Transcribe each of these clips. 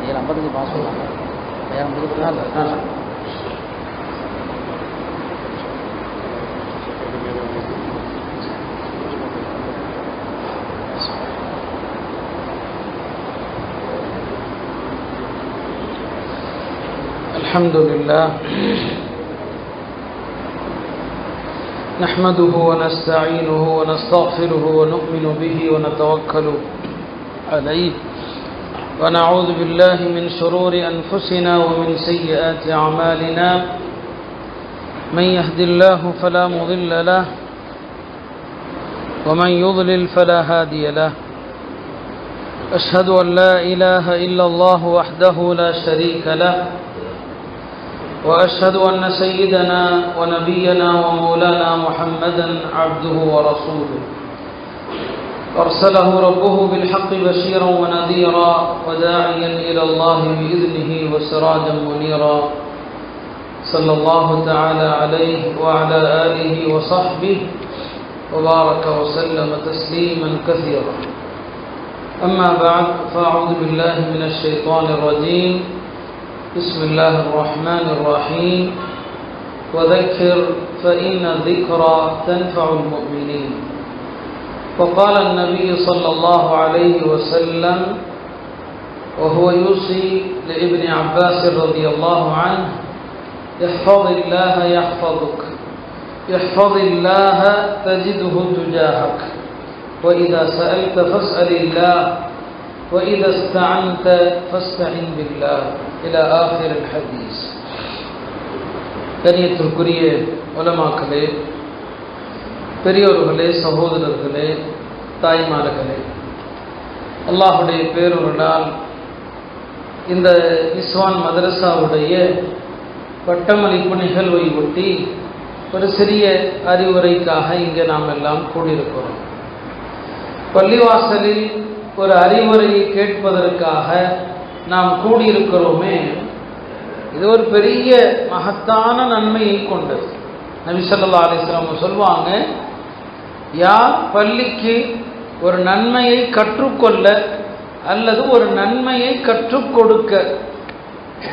55 pass சொல்லுவாங்க. 50 الحمد لله نحمده ونستعينه ونستغفره ونؤمن به ونتوكل عليه ونعوذ بالله من شرور أنفسنا ومن سيئات أعمالنا من يهد الله فلا مضل له ومن يضلل فلا هادي له أشهد أن لا إله إلا الله وحده لا شريك له وأشهد أن سيدنا ونبينا ومولانا محمدا عبده ورسوله أرسله ربه بالحق بشيرا ونذيرا وداعيا إلى الله بإذنه وسراجا منيرا صلى الله تعالى عليه وعلى آله وصحبه وبارك وسلم تسليما كثيرا. أما بعد فأعوذ بالله من الشيطان الرجيم. بسم الله الرحمن الرحيم. وذكر فإن الذكرى تنفع المؤمنين. وقال النبي صلى الله عليه وسلم وهو يوصي لابن عباس رضي الله عنه: احفظ الله يحفظك، احفظ الله تجده تجاهك، وإذا سألت فاسأل الله، وإذا استعنت فاستعن بالله إلى آخر الحديث. கண்ணியத்திற்குரிய உலமாக்களே, பெரியோர்களே, சகோதரர்களே, தாய்மார்களே, அல்லாஹுடைய பேரொருளால் இந்த இஸ்வான் மதரசாவுடைய பட்டமளிப்பு நிகழ்வை ஒட்டி ஒரு சிறிய அறிவுரைக்காக இங்கே நாம் எல்லாம் கூடியிருக்கிறோம். பள்ளிவாசலில் ஒரு அறிவுரையை கேட்பதற்காக நாம் கூடியிருக்கிறோமே, இது ஒரு பெரிய மகத்தான நன்மையை கொண்டது. நபி ஸல்லல்லாஹு அலைஹி வஸல்லம் சொல்வாங்க, யார் பள்ளிக்கு ஒரு நன்மையை கற்றுக்கொள்ள அல்லது ஒரு நன்மையை கற்றுக் கொடுக்க,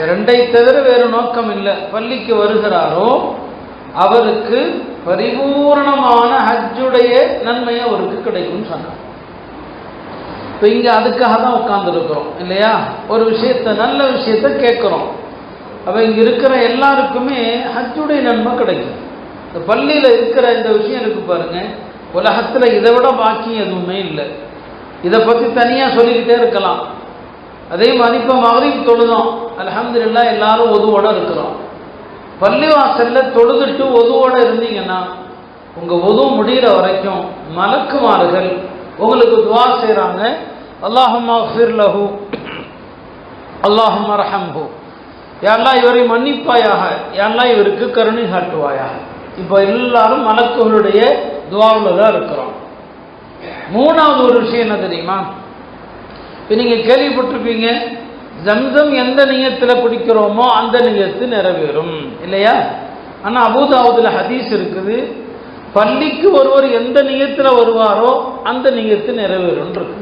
ரெண்டை தவிர வேறு நோக்கம் இல்லை, பள்ளிக்கு வருகிறாரோ அவருக்கு பரிபூர்ணமான ஹஜ்ஜுடைய நன்மை அவருக்கு கிடைக்கும் சொன்னார். இப்போ இங்கே அதுக்காக தான் உட்கார்ந்துருக்கிறோம் இல்லையா? ஒரு விஷயத்தை, நல்ல விஷயத்தை கேட்குறோம். அப்போ இங்கே இருக்கிற எல்லாருக்குமே ஹஜ்ஜுடைய நன்மை கிடைக்கும். இந்த பள்ளியில் இருக்கிற இந்த விஷயம் இருக்கு பாருங்க, உலகத்தில் இதை விட பாக்கி எதுவுமே இல்லை. இதை பற்றி தனியாக சொல்லிக்கிட்டே இருக்கலாம். அதே மாதிரி இப்போ மக்ரிப் தொழுதோம், அல்ஹம்துலில்லாஹ் எல்லாரும் ஒதுவோட இருக்கிறோம். பள்ளிவாசலில் தொழுதுட்டு ஒதுவோட இருந்தீங்கன்னா உங்கள் ஒது முடிகிற வரைக்கும் மலக்குமார்கள் உங்களுக்கு துவா செய்கிறாங்க, அல்லாஹும்ம ஃபிர் லஹு, அல்லாஹும்ம ரஹம்ஹு, யா அல்லாஹ் இவரை மன்னிப்பாயாக, யா அல்லாஹ் இவருக்கு கருணை காட்டுவாயாக. இப்போ எல்லாரும் மலக்குகளுடைய துவாவில் தான் இருக்கிறோம். மூணாவது ஒரு விஷயம் என்ன தெரியுமா? இப்போ நீங்கள் கேள்விப்பட்டிருப்பீங்க, ஜம்சம் எந்த நியத்தில் குடிக்கிறோமோ அந்த நியத்து நிறைவேறும் இல்லையா? ஆனால் அபூதாவுதில் ஹதீஸ் இருக்குது, பள்ளிக்கு ஒருவர் எந்த நியத்தில் வருவாரோ அந்த நியத்து நிறைவேறும் இருக்கு.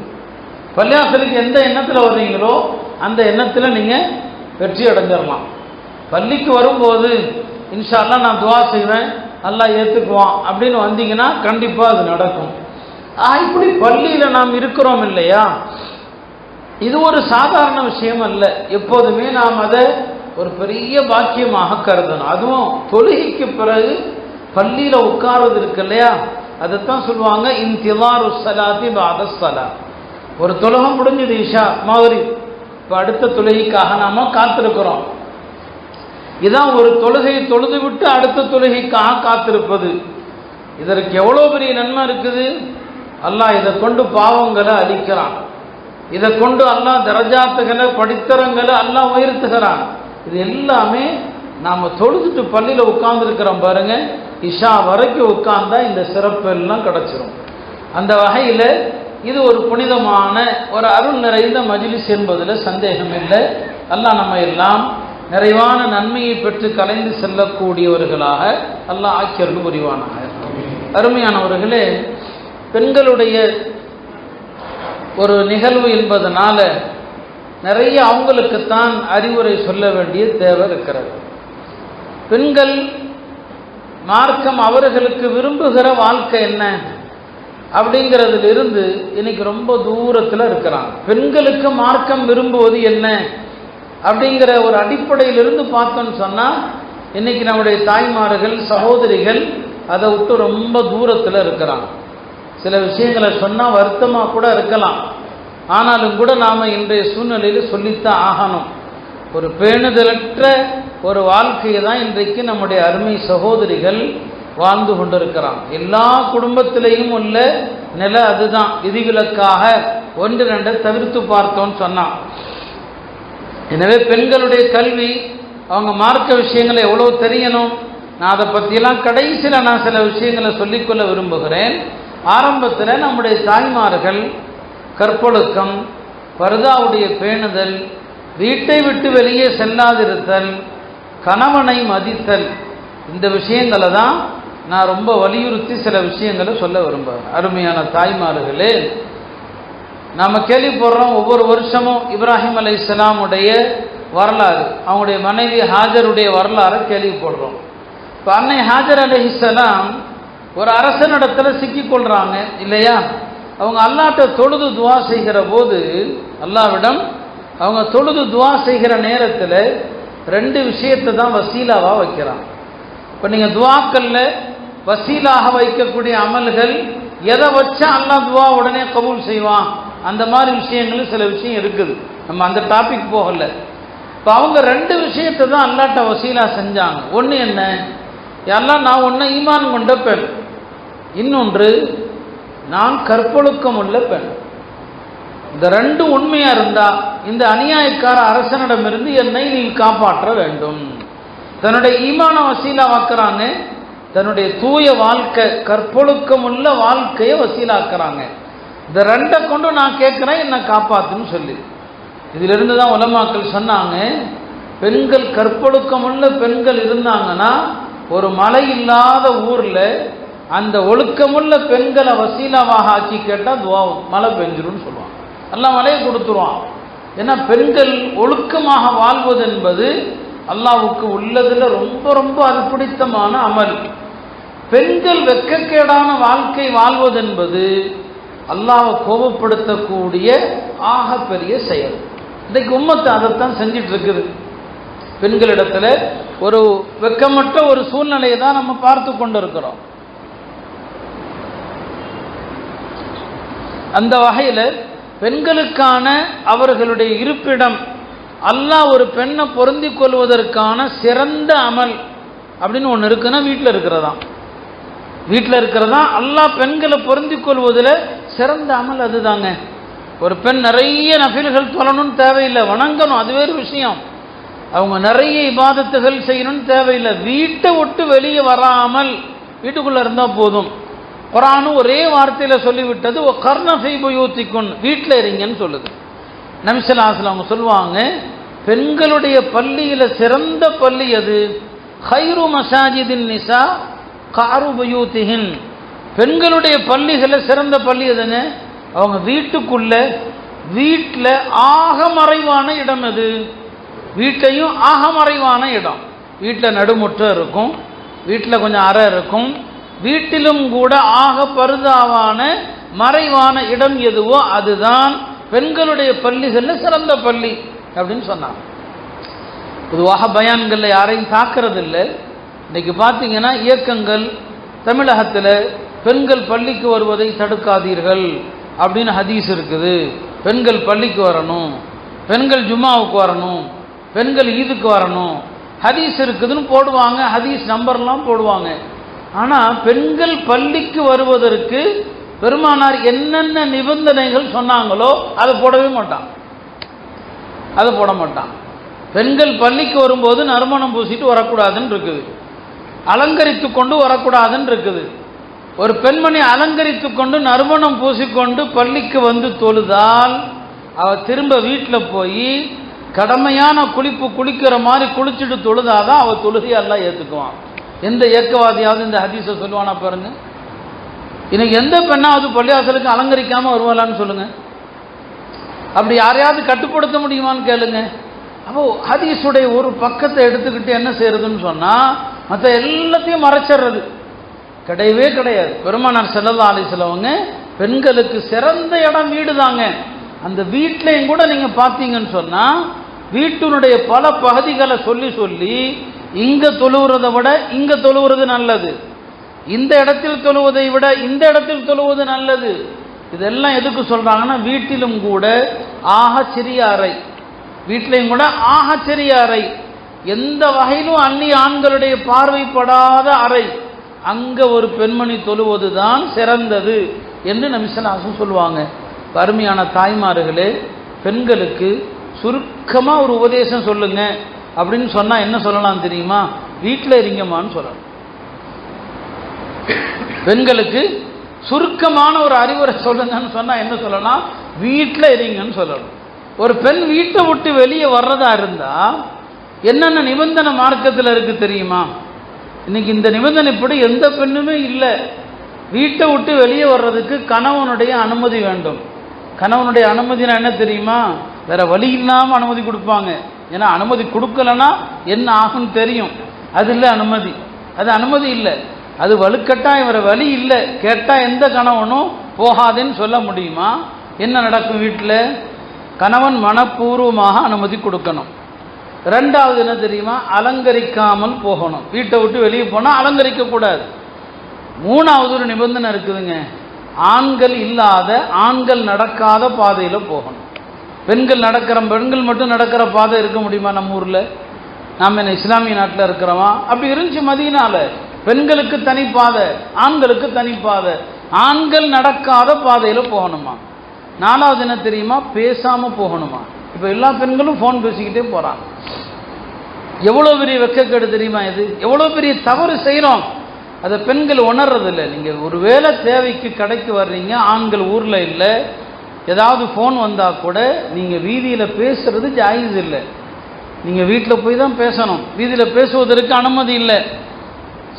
பள்ளியாசலுக்கு எந்த எண்ணத்தில் வர்றீங்களோ அந்த எண்ணத்தில் நீங்கள் வெற்றி அடைஞ்சிடலாம். பள்ளிக்கு வரும்போது இன்ஷா அல்லாஹ் நான் துவா செய்வேன், அல்லாஹ் ஏற்றுக்குவான் அப்படின்னு வந்தீங்கன்னா கண்டிப்பாக அது நடக்கும். இப்படி பள்ளியில் நாம் இருக்கிறோம் இல்லையா? இது ஒரு சாதாரண விஷயம் அல்ல. எப்போதுமே நாம் அதை ஒரு பெரிய பாக்கியமாக கருதணும். அதுவும் தொழுகைக்கு பிறகு பள்ளியில் உட்கார்வது இருக்கு இல்லையா, அதைத்தான் சொல்லுவாங்க இன்திலாரு ஸலாத்தி பஅத ஸலாத். ஒரு தொழுகம் முடிஞ்சது, இஷா மக்ரிப், இப்போ அடுத்த தொழுகைக்காக நாம் காத்திருக்கிறோம். இதான் ஒரு தொழுகையை தொழுது விட்டு அடுத்த தொழுகைக்காக காத்திருப்பது. இதற்கு எவ்வளோ பெரிய நன்மை இருக்குது. அல்லாஹ் இதை கொண்டு பாவங்களை அழிக்கிறான், இதை கொண்டு அல்லாஹ் தரஜாத்துகளை படித்தரங்களை அல்லாஹ் உயர்த்துகிறான். இது எல்லாமே நாம் தொழுதுட்டு பள்ளியில் உட்கார்ந்துருக்கிறோம் பாருங்க, இஷா வரைக்கும் உட்கார்ந்தா இந்த சிறப்பு எல்லாம் கிடச்சிரும். அந்த வகையில் இது ஒரு புனிதமான ஒரு அருள் நிறைந்த மஜ்லிஸ் என்பதில் சந்தேகம் இல்லை. அல்லாஹ் நம்ம எல்லாம் நிறைவான நன்மையை பெற்று கலைந்து செல்லக்கூடியவர்களாக அல்லாஹ் ஆக்கியர்கள் புரிவானாக. அருமையானவர்களே, பெண்களுடைய ஒரு நிகழ்வு என்பதனால நிறைய அவங்களுக்குத்தான் அறிவுரை சொல்ல வேண்டிய தேவை இருக்கிறது. பெண்கள் மார்க்கம் அவர்களுக்கு விரும்புகிற வாழ்க்கை என்ன அப்படிங்கிறதுலிருந்து இன்னைக்கு ரொம்ப தூரத்தில் இருக்கிறாங்க. பெண்களுக்கு மார்க்கம் விரும்புவது என்ன அப்படிங்கிற ஒரு அடிப்படையிலிருந்து பார்த்தோன்னு சொன்னால் இன்னைக்கு நம்முடைய தாய்மார்கள் சகோதரிகள் அதை விட்டு ரொம்ப தூரத்தில் இருக்கிறாங்க. சில விஷயங்களை சொன்னால் வருத்தமாக கூட இருக்கலாம், ஆனாலும் கூட நாம் இன்றைய சூழ்நிலையில் சொல்லித்தான் ஆகணும். ஒரு பேணுதலற்ற ஒரு வாழ்க்கையை தான் இன்றைக்கு நம்முடைய அருமை சகோதரிகள் வாழ்ந்து கொண்டிருக்கிறான். எல்லா குடும்பத்திலையும் உள்ள நிலை அதுதான். விதிவிலக்காக ஒன்று ரெண்டை தவிர்த்து பார்த்தோன்னு சொன்னான். எனவே பெண்களுடைய கல்வி, அவங்க மார்க்க விஷயங்களை எவ்வளோ தெரியணும், நான் அதை பற்றியெல்லாம் கடைசியில் நான் சில விஷயங்களை சொல்லிக்கொள்ள விரும்புகிறேன். ஆரம்பத்தில் நம்முடைய தாய்மார்கள் கற்பொழுக்கம், பர்தாவுடைய பேணுதல், வீட்டை விட்டு வெளியே செல்லாதிருத்தல், கணவனை மதித்தல், இந்த விஷயங்களை தான் நான் ரொம்ப வலியுறுத்தி சில விஷயங்களை சொல்ல விரும்புகிறேன். அருமையான தாய்மார்களே, நாம் கேள்விப்படுறோம் ஒவ்வொரு வருஷமும் இப்ராஹிம் அலைஹிஸ்ஸலாமுடைய வரலாறு, அவங்களுடைய மனைவி ஹாஜருடைய வரலாறை கேள்விப்படுறோம். இப்போ அன்னை ஹாஜர் அலைஹிஸ்ஸலாம் ஒரு அரசனிடத்தில் சிக்கிக்கொள்கிறாங்க இல்லையா? அவங்க அல்லாஹ்ட்ட தொழுது துவா செய்கிற போது, அல்லாஹ்விடம் அவங்க தொழுது துவா செய்கிற நேரத்தில் ரெண்டு விஷயத்தை தான் வசீலாவாக வைக்கிறாங்க. இப்போ நீங்கள் துவாக்களில் வசீலாக வைக்கக்கூடிய அமல்கள் எதை வச்சா அல்லாஹ் துவா உடனே கபூல் செய்வான், அந்த மாதிரி விஷயங்களும் சில விஷயம் இருக்குது. நம்ம அந்த டாபிக் போகல. இப்போ அவங்க ரெண்டு விஷயத்தை தான் அல்லாஹ்ட்ட வசீலா செஞ்சாங்க. ஒன்று என்ன, எல்லாம் நான் ஒன்று ஈமான் கொண்ட பெண், இன்னொன்று நான் கற்பொழுக்கம் உள்ள பெண். இந்த ரெண்டு உண்மையா இருந்தா இந்த அநியாயக்கார அரசனிடமிருந்து என்னை நீ காப்பாற்ற வேண்டும். தன்னுடைய ஈமான வசீலா வாக்குறாங்க, தன்னுடைய தூய வாழ்க்கை கற்பொழுக்கம் உள்ள வாழ்க்கையை வசீலாக்குறாங்க. இந்த ரெண்டை கொண்டு நான் கேட்குறேன், என்னை காப்பாத்துன்னு சொல்லி. இதிலிருந்து தான் உலமாக்கள் சொன்னாங்க, பெண்கள் கற்பொழுக்கம் உள்ள பெண்கள் இருந்தாங்கன்னா ஒரு மழை இல்லாத ஊரில் அந்த ஒழுக்கமுள்ள பெண்களை வசீலாவாக ஆக்கி கேட்டால் துவாவும் மழை பெஞ்சிரும்னு சொல்லுவாங்க. எல்லாம் மழையை கொடுத்துருவான். ஏன்னா பெண்கள் ஒழுக்கமாக வாழ்வது என்பது அல்லாஹ்வுக்கு உள்ளதில் ரொம்ப ரொம்ப அது பிடித்தமான அமல். பெண்கள் வெட்கக்கேடான வாழ்க்கை வாழ்வது என்பது அல்லாஹ்வை கோபப்படுத்தக்கூடிய ஆக பெரிய செயல். இன்றைக்கு உம்மத்து அதைத்தான் செஞ்சிட்டு இருக்குது. பெண்களிடத்துல ஒரு வெட்கமற்ற ஒரு சூழ்நிலையை தான் நம்ம பார்த்து கொண்டு இருக்கிறோம். அந்த வகையில் பெண்களுக்கான அவர்களுடைய இருப்பிடம், அல்லாஹ் ஒரு பெண்ணை பொருந்தி கொள்வதற்கான சிறந்த அமல் அப்படின்னு ஒன்று இருக்குன்னா வீட்டில் இருக்கிறதா. வீட்டில் இருக்கிறதா அல்லாஹ் பெண்களை பொருந்தி கொள்வதில் சிறந்த அமல் அதுதாங்க. ஒரு பெண் நிறைய நஃபில்கள் தொழணும்னு தேவையில்லை, வணங்கணும், அது வேறு விஷயம். அவங்க நிறைய இபாதத்துகள் செய்யணும்னு தேவையில்லை, வீட்டை விட்டு வெளியே வராமல் வீட்டுக்குள்ளே இருந்தால் போதும். குர்ஆன் ஒரே வார்த்தையில் சொல்லிவிட்டது, கர்ண ஃபீ புயூத்திக்குன், வீட்டில் இருங்கன்னு சொல்லுது. நபி ஸல்லல்லாஹு அலைஹி வஸல்லம் சொல்லுவாங்க, பெண்களுடைய பள்ளியில் சிறந்த பள்ளி அது, ஹைரு மசாஜிதின் நிசா காரு புயூத்திஹின், பெண்களுடைய பள்ளிகளில் சிறந்த பள்ளி எதுங்க? அவங்க வீட்டுக்குள்ள, வீட்டில் ஆகமறைவான இடம் எது? வீட்டையும் ஆகமறைவான இடம். வீட்டில் நடுமுற்றம் இருக்கும், வீட்டில் கொஞ்சம் அறை இருக்கும், வீட்டிலும் கூட ஆக பருதாவான மறைவான இடம் எதுவோ அதுதான் பெண்களுடைய பள்ளிகளில் சிறந்த பள்ளி அப்படின்னு சொன்னாங்க. பொதுவாக பயான்களில் யாரையும் தாக்குறது இல்லை. இன்னைக்கு பார்த்தீங்கன்னா இயக்கங்கள் தமிழகத்தில் பெண்கள் பள்ளிக்கு வருவதை தடுக்காதீர்கள் அப்படின்னு ஹதீஸ் இருக்குது, பெண்கள் பள்ளிக்கு வரணும், பெண்கள் ஜும்மாவுக்கு வரணும், பெண்கள் ஈதுக்கு வரணும், ஹதீஸ் இருக்குதுன்னு போடுவாங்க, ஹதீஸ் நம்பர்லாம் போடுவாங்க. ஆனால் பெண்கள் பள்ளிக்கு வருவதற்கு பெருமானார் என்னென்ன நிபந்தனைகள் சொன்னாங்களோ அதை போடவே மாட்டான், அதை போட மாட்டான். பெண்கள் பள்ளிக்கு வரும்போது நறுமணம் பூசிட்டு வரக்கூடாதுன்னு இருக்குது, அலங்கரித்து கொண்டு வரக்கூடாதுன்னு இருக்குது. ஒரு பெண்மணி அலங்கரித்து கொண்டு நறுமணம் பூசிக்கொண்டு பள்ளிக்கு வந்து தொழுதால் அவள் திரும்ப வீட்டில் போய் கடமையான குளிப்பு குளிக்கிற மாதிரி குளிச்சுட்டு தொழுதாதான் அவள் தொழுகை எல்லாம் ஏற்றுக்குவான். எந்த இயக்கவாதியாவது இந்த ஹதீஸை சொல்லுவானா பாருங்க. இன்னைக்கு எந்த பெண்ணாவது பள்ளிவாசலுக்கு அலங்கரிக்காமல் வருவாளான்னு சொல்லுங்க. அப்படி யாரையாவது கட்டுப்படுத்த முடியுமான்னு கேளுங்க. அப்போ ஹதீஸுடைய ஒரு பக்கத்தை எடுத்துக்கிட்டு என்ன செய்யறதுன்னு சொன்னா மற்ற எல்லாத்தையும் மறைச்சிடுறது கிடையவே கிடையாது. பெருமானார் ஸல்லல்லாஹு அலைஹி வஸல்லம் பெண்களுக்கு சிறந்த இடம் வீடு தாங்க. அந்த வீட்லையும் கூட நீங்க பார்த்தீங்கன்னு சொன்னா வீட்டினுடைய பல பகுதிகளை சொல்லி சொல்லி இங்க தொழுவுறதை விட இங்க தொழுவுறது நல்லது, இந்த இடத்தில் தொழுவதை விட இந்த இடத்தில் தொழுவது நல்லது. இதெல்லாம் எதுக்கு சொல்றாங்கன்னா வீட்டிலும் கூட ஆகச்சிறிய அறை, வீட்டிலையும் கூட ஆகச்சிறிய அறை, எந்த வகையிலும் அந்நிய ஆண்களுடைய பார்வைப்படாத அறை, அங்க ஒரு பெண்மணி தொழுவதுதான் சிறந்தது என்று நபி ஸல்லல்லாஹு அலைஹி வஸல்லம் சொல்லுவாங்க. அருமையான தாய்மார்களே, பெண்களுக்கு சுருக்கமா ஒரு உபதேசம் சொல்லுங்க அப்படின்னு சொன்னா என்ன சொல்லலாம் தெரியுமா? வீட்டில் இருங்கம்மான்னு சொல்லலாம். பெண்களுக்கு சுருக்கமான ஒரு அறிவுரை சொல்லுங்கன்னு சொன்னா என்ன சொல்லலாம்? வீட்டில் இருங்கன்னு சொல்லணும். ஒரு பெண் வீட்டை விட்டு வெளியே வர்றதா இருந்தா என்னென்ன நிபந்தனை மார்க்கத்தில் இருக்கு தெரியுமா? இன்னைக்கு இந்த நிபந்தனைப்படி எந்த பெண்ணுமே இல்லை. வீட்டை விட்டு வெளியே வர்றதுக்கு கணவனுடைய அனுமதி வேண்டும். கணவனுடைய அனுமதினா என்ன தெரியுமா? வேற வழி இல்லாமல் அனுமதி கொடுப்பாங்க. ஏன்னா அனுமதி கொடுக்கலன்னா என்ன ஆகும்னு தெரியும். அது இல்லை அனுமதி, அது அனுமதி இல்லை, அது வலுக்கட்டாயம். வேற வழி இல்லை. கேட்டால் எந்த கணவனும் போகாதேன்னு சொல்ல முடியுமா? என்ன நடக்கும்? வீட்டில் கணவன் மனப்பூர்வமாக அனுமதி கொடுக்கணும். ரெண்டாவது என்ன தெரியுமா? அலங்கரிக்காமல் போகணும். வீட்டை விட்டு வெளியே போனால் அலங்கரிக்க கூடாது. மூணாவது ஒரு நிபந்தனை இருக்குதுங்க, ஆண்கள் இல்லாத ஆண்கள் நடக்காத பாதையில் போகணும். பெண்கள் மட்டும் நடக்கிற பாதை இருக்க முடியுமா நம்ம ஊரில்? நாம் என்ன இஸ்லாமிய நாட்டில் இருக்கிறோமா? அப்படி இருந்துச்சு மதீனால. பெண்களுக்கு தனி பாதை, ஆண்களுக்கு தனி பாதை. ஆண்கள் நடக்காத பாதையில் போகணுமா. நாலாவது என்ன தெரியுமா? பேசாமல் போகணுமா. இப்போ எல்லா பெண்களும் ஃபோன் பேசிக்கிட்டே போகிறாங்க. எவ்வளோ பெரிய வெட்கக்கேடு தெரியுமா இது? எவ்வளோ பெரிய தவறு செய்கிறோம், அதை பெண்கள் உணர்றதில்லை. நீங்கள் ஒரு வேளை தேவைக்கு கடைக்கு வர்றீங்க, ஆண்கள் ஊரில் இல்லை, ஏதாவது ஃபோன் வந்தால் கூட நீங்கள் வீதியில் பேசுறது ஜாயிஸ் இல்லை. நீங்கள் வீட்டில் போய் தான் பேசணும். வீதியில் பேசுவதற்கு அனுமதி இல்லை.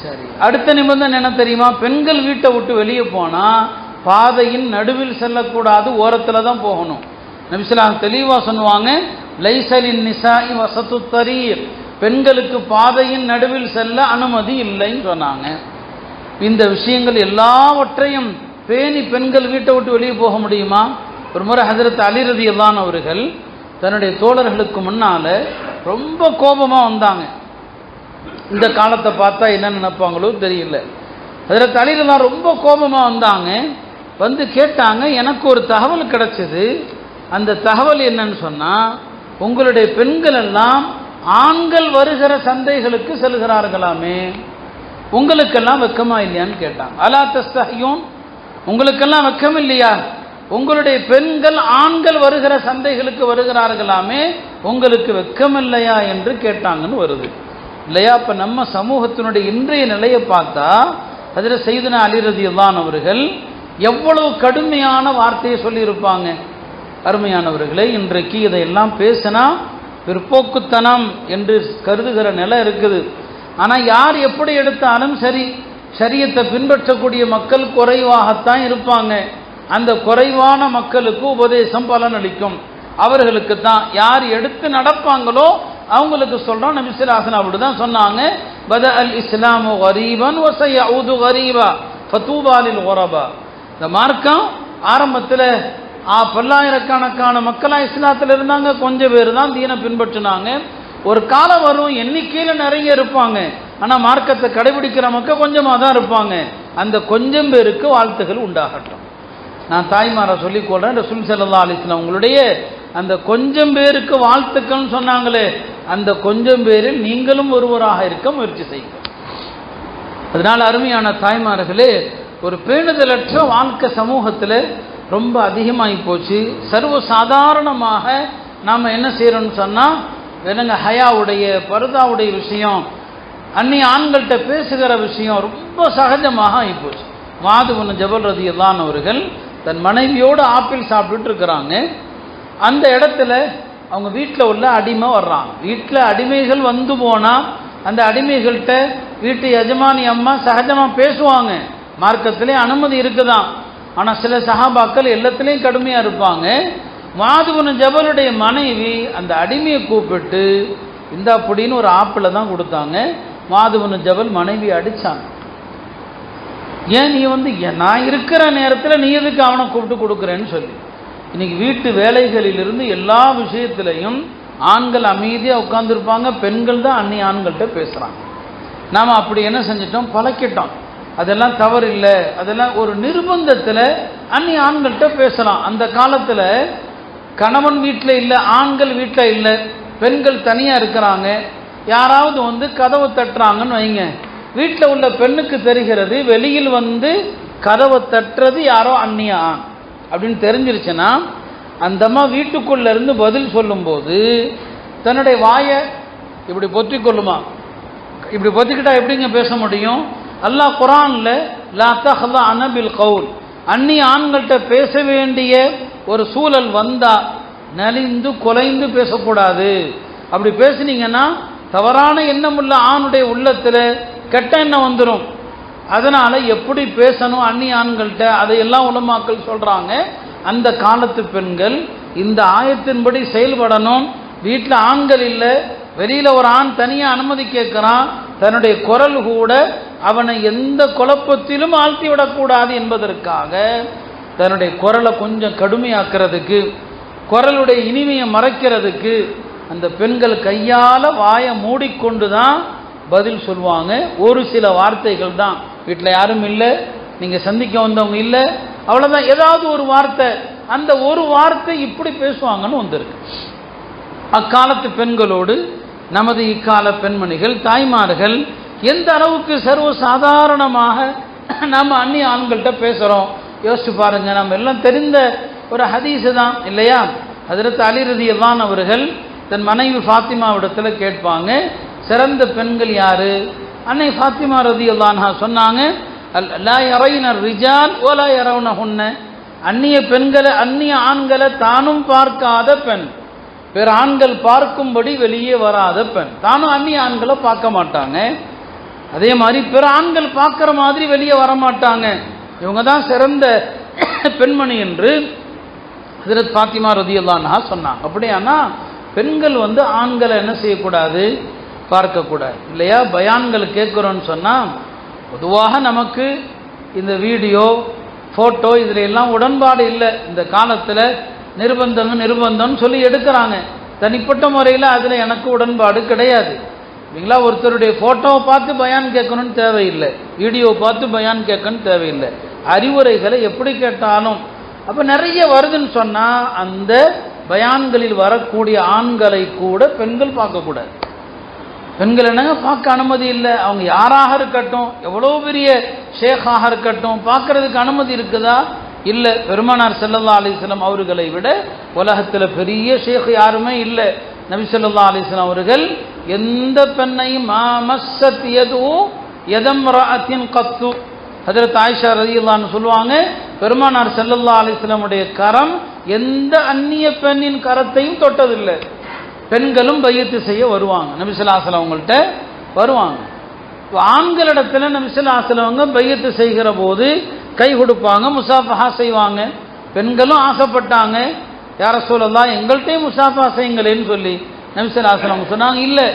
சரி, அடுத்த நிபந்தனை என்ன தெரியுமா? பெண்கள் வீட்டை விட்டு வெளியே போனால் பாதையின் நடுவில் செல்லக்கூடாது, ஓரத்தில் தான் போகணும். நபி ஸல்லல்லாஹு அலைஹி வஸல்லம் தெளிவாக சொன்னாங்க, லைஸலின் நிசாஇ வஸத்து தரீர், பெண்களுக்கு பாதையின் நடுவில் செல்ல அனுமதி இல்லைன்னு சொன்னாங்க. இந்த விஷயங்கள் எல்லாவற்றையும் பேணி பெண்கள் வீட்டை விட்டு வெளியே போக முடியுமா? ஒரு முறை ஹஜ்ரத் அலி ரலியல்லாஹு அன்ஹு அவர்கள் தன்னுடைய தோழர்களுக்கு முன்னால ரொம்ப கோபமாக வந்தாங்க. இந்த காலத்தை பார்த்தா என்ன நினைப்பாங்களோ தெரியல. ஹஜ்ரத் அலி ரலியல்லாஹு அன்ஹு ரொம்ப கோபமாக வந்தாங்க. வந்து கேட்டாங்க, எனக்கு ஒரு தகவல் கிடைச்சது. அந்த தகவல் என்னன்னு சொன்னால், உங்களுடைய பெண்கள் எல்லாம் ஆண்கள் வருகிற சந்தைகளுக்கு செல்கிறார்களாமே, உங்களுக்கெல்லாம் வெக்கமா இல்லையான்னு கேட்டாங்க. அலா தஸ்தஹியூன், உங்களுக்கெல்லாம் வெக்கம் இல்லையா? உங்களுடைய பெண்கள் ஆண்கள் வருகிற சந்தைகளுக்கு வருகிறார்களாமே, உங்களுக்கு வெக்கம் இல்லையா என்று கேட்டாங்கன்னு வருது இல்லையா? இப்போ நம்ம சமூகத்தினுடைய இன்றைய நிலையை பார்த்தா ஹஜ்ரத் சையதுனா அலி ரலியல்லாஹு அன்ஹு அவர்கள் எவ்வளவு கடுமையான வார்த்தையை சொல்லியிருப்பாங்க. அருமையானவர்களே, இன்றைக்கு இதையெல்லாம் பேசினா பிற்போக்குத்தனம் என்று கருதுகிற நிலை இருக்குது. ஆனால் யார் எப்படி எடுத்தாலும் சரி, ஷரியத்தை பின்பற்றக்கூடிய மக்கள் குறைவாகத்தான் இருப்பாங்க. அந்த குறைவான மக்களுக்கு உபதேசம் பலனளிக்கும். அவர்களுக்கு தான் யார் எடுத்து நடப்பாங்களோ அவங்களுக்கு சொல்கிறோம். நபி ஸல்லல்லாஹு அலைஹி வஸல்லம் அப்படி தான் சொன்னாங்க, பத அல் இஸ்லாமு கரீபன் வ சயஊது கரீபா ஃபதூபா லில் குரபா. இந்த மார்க்கம் ஆரம்பத்தில் பல்லாயிரக்கணக்கான மக்களாக இஸ்லாத்தில் இருந்தாங்க. கொஞ்சம் பேர் தான் தீனை பின்பற்றினாங்க. ஒரு காலம் வரும், எண்ணிக்கையில் நிறைய இருப்பாங்க, ஆனால் மார்க்கத்தை கடைபிடிக்கிற மக்கள் கொஞ்சமாக தான் இருப்பாங்க. அந்த கொஞ்சம் பேருக்கு வாழ்த்துகள் உண்டாகட்டும். நான் தாய்மாரை சொல்லிக்கொள்கிறேன், ரசூல் ஸல்லல்லாஹு அலைஹி வஸல்லம் உங்களுடைய அந்த கொஞ்சம் பேருக்கு வாழ்த்துக்கள்னு சொன்னாங்களே, அந்த கொஞ்சம் பேரில் நீங்களும் ஒருவராக இருக்க முயற்சி செய்யுங்க. அதனால் அருமையான தாய்மார்களே, ஒரு பேணுதலற்ற வாழ்க்கை சமூகத்தில் ரொம்ப அதிகமாகி போச்சு. சர்வ சாதாரணமாக நாம் என்ன செய்கிறோம்னு சொன்னால், என்னங்க ஹயாவுடைய பர்தாவுடைய விஷயம், அந்நிய ஆண்கள்கிட்ட பேசுகிற விஷயம் ரொம்ப சகஜமாக ஆகிப்போச்சு. முஆது இப்னு ஜபல் ரலியல்லாஹு அன்ஹு அவர்கள் தன் மனைவியோடு ஆப்பிள் சாப்பிட்டுட்டு இருக்கிறாங்க. அந்த இடத்துல அவங்க வீட்டில் உள்ள அடிமை வர்றாங்க. வீட்டில் அடிமைகள் வந்து போனால் அந்த அடிமைகள்கிட்ட வீட்டு எஜமானி அம்மா சகஜமாக பேசுவாங்க. மார்க்கத்திலே அனுமதி இருக்குதான். ஆனால் சில சஹாபாக்கள் எல்லாத்துலேயும் கடுமையாக இருப்பாங்க. முஆது இப்னு ஜபலுடைய மனைவி அந்த அடிமையை கூப்பிட்டு இந்த அப்படின்னு ஒரு ஆப்பிள் தான் கொடுத்தாங்க. முஆது இப்னு ஜபல் மனைவி அடிச்சாங்க. ஏன் நீ நான் இருக்கிற நேரத்தில் நீ எதுக்கு அவனை கூப்பிட்டு கொடுக்குறேன்னு சொல்லி. இன்னைக்கு வீட்டு வேலைகளிலிருந்து எல்லா விஷயத்திலையும் ஆண்கள் அமைதியாக உட்கார்ந்துருப்பாங்க, பெண்கள் தான் அந்நிய ஆண்கள்கிட்ட பேசுகிறாங்க. நாம் அப்படி என்ன செஞ்சிட்டோம், பழக்கிட்டோம். அதெல்லாம் தவறு இல்லை, அதெல்லாம் ஒரு நிர்பந்தத்தில் அந்நிய ஆண்கள்கிட்ட பேசலாம். அந்த காலத்தில் கணவன் வீட்டில் இல்லை, ஆண்கள் வீட்டில் இல்லை, பெண்கள் தனியாக இருக்கிறாங்க. யாராவது கதவை தட்டுறாங்கன்னு வைங்க, வீட்டில் உள்ள பெண்ணுக்கு தெரிகிறது வெளியில் கதவை தட்டுறது யாரோ அந்நிய ஆண் அப்படின்னு தெரிஞ்சிருச்சுன்னா அந்த அம்மா வீட்டுக்குள்ள இருந்து பதில் சொல்லும்போது தன்னுடைய வாயை இப்படி பொத்திக் கொள்ளுமா. இப்படி பொத்திக்கிட்டா எப்படிங்க பேச முடியும்? அல்லாஹ் குர்ஆன்ல லா தஹ்லஅன பில் கவுல், அந்நிய ஆண்கள்கிட்ட பேச வேண்டிய ஒரு சூழல் வந்தா நலிந்து குலைந்து பேசக்கூடாது. அப்படி பேசுனீங்கன்னா தவறான எண்ணம் உள்ள ஆணுடைய உள்ளத்துல கெட்ட எண்ணம் வந்துடும். அதனால எப்படி பேசணும் அந்நிய ஆண்கள்கிட்ட அதையெல்லாம் உலமாக்கள் சொல்றாங்க. அந்த காலத்து பெண்கள் இந்த ஆயத்தின்படி செயல்படணும். வீட்டில் ஆண்கள் இல்லை, வெளியில ஒரு ஆண் தனியா அனுமதி கேட்கிறான், தன்னுடைய குரல் கூட அவனை எந்த குழப்பத்திலும் ஆழ்த்தி விடக்கூடாது என்பதற்காக தன்னுடைய குரலை கொஞ்சம் கடுமையாக்குறதுக்கு, குரலுடைய இனிமையை மறைக்கிறதுக்கு அந்த பெண்கள் கையால வாயை மூடிக்கொண்டு தான் பதில் சொல்லுவாங்க. ஒரு சில வார்த்தைகள் தான், வீட்டில் யாரும் இல்லை, நீங்க சந்திக்க வந்தவங்க இல்லை, அவ்வளவுதான். ஏதாவது ஒரு வார்த்தை, அந்த ஒரு வார்த்தை இப்படி பேசுவாங்கன்னு வந்திருக்கு. அக்காலத்து பெண்களோடு நமது இக்கால பெண்மணிகள் தாய்மார்கள் எந்த அளவுக்கு சர்வ சாதாரணமாக நம்ம அந்நிய ஆண்கள்கிட்ட பேசுறோம் யோசிச்சு பாருங்க. நம்ம எல்லாம் தெரிந்த ஒரு ஹதீஸ் தான் இல்லையா? ஹஜ்ரத் அலி ரலியல்லாஹு அன்ஹு அவர்கள் தன் மனைவி ஃபாத்திமாவிடத்துல கேட்பாங்க, சிறந்த பெண்கள் யாரு? அன்னை ஃபாத்திமா ரலியல்லாஹு அன்ஹா சொன்னாங்க, லா யரைன ரிஜால் வலா யரவுனஹுன்ன, அந்நிய பெண்களை அந்நிய ஆண்களை தானும் பார்க்காத பெண், பிற ஆண்கள் பார்க்கும்படி வெளியே வராத பெண். தானும் அந்நிய ஆண்களை பார்க்க மாட்டாங்க, அதே மாதிரி பிற ஆண்கள் பார்க்கிற மாதிரி வெளியே வரமாட்டாங்க. இவங்க தான் சிறந்த பெண்மணி என்று ஹஜ்ரத் ஃபாத்திமா ரலியல்லாஹு அன்ஹா சொன்னாங்க. அப்படியானா பெண்கள் ஆண்களை என்ன செய்யக்கூடாது, பார்க்கக்கூடாது இல்லையா? பயான்கள் கேட்குறோன்னு சொன்னால் பொதுவாக நமக்கு இந்த வீடியோ ஃபோட்டோ இதில் எல்லாம் உடன்பாடு இல்லை. இந்த காலத்தில் நிர்பந்தம்னு சொல்லி எடுக்கிறாங்க. தனிப்பட்ட முறையில் அதில் எனக்கு உடன்பாடு கிடையாது. இல்லைங்களா? ஒருத்தருடைய ஃபோட்டோவை பார்த்து பயான் கேட்கணும்னு தேவையில்லை, வீடியோவை பார்த்து பயான் கேட்கணும்னு தேவையில்லை. அறிவுரைகளை எப்படி கேட்டாலும் அப்போ நிறைய வருதுன்னு சொன்னால் அந்த பயான்களில் வரக்கூடிய ஆண்களை கூட பெண்கள் பார்க்கக்கூடாது. பெண்கள் என்னங்க பார்க்க அனுமதி இல்லை. அவங்க யாராக இருக்கட்டும், எவ்வளோ பெரிய ஷேக்காக இருக்கட்டும், பார்க்கறதுக்கு அனுமதி இருக்குதா? இல்லை. பெருமானார் ஸல்லல்லாஹு அலைஹி வஸல்லம் அவர்களை விட உலகத்தில் பெரிய ஷேக் யாருமே இல்லை. நபி ஸல்லல்லாஹு அலைஹி வஸல்லம் அவர்கள் எந்த பெண்ணையும் மாமஸ்ஸத் யது யதம்ரஅத்தின் கத்து, ஹஜ்ரத் ஆயிஷா ரலியல்லாஹு அன்ஹா சொல்லுவாங்க, பெருமானார் ஸல்லல்லாஹு அலைஹி வஸல்லம் உடைய கரம் எந்த அந்நிய பெண்ணின் கரத்தையும் தொட்டதில்லை. பெண்களும் பையத்து செய்ய வருவாங்க, நபி ஸல்லல்லாஹு அலைஹி வஸல்லம் அவங்கள்ட்ட வருவாங்க. ஆண்களிடத்துல நபி ஸல்லல்லாஹு அலைஹி வஸல்லம் அவங்க பையத்து செய்கிற போது கை கொடுப்பாங்க, முசாஃபஹா செய்வாங்க. பெண்களும் ஆசைப்பட்டாங்க, யா ரசூலல்லாஹ் எங்கள்கிட்டையும் முசாஃபா செய்யுங்களேன்னு சொல்லி நபி ஸல்லல்லாஹு அலைஹி வஸல்லம் சொன்னாங்க, இல்லை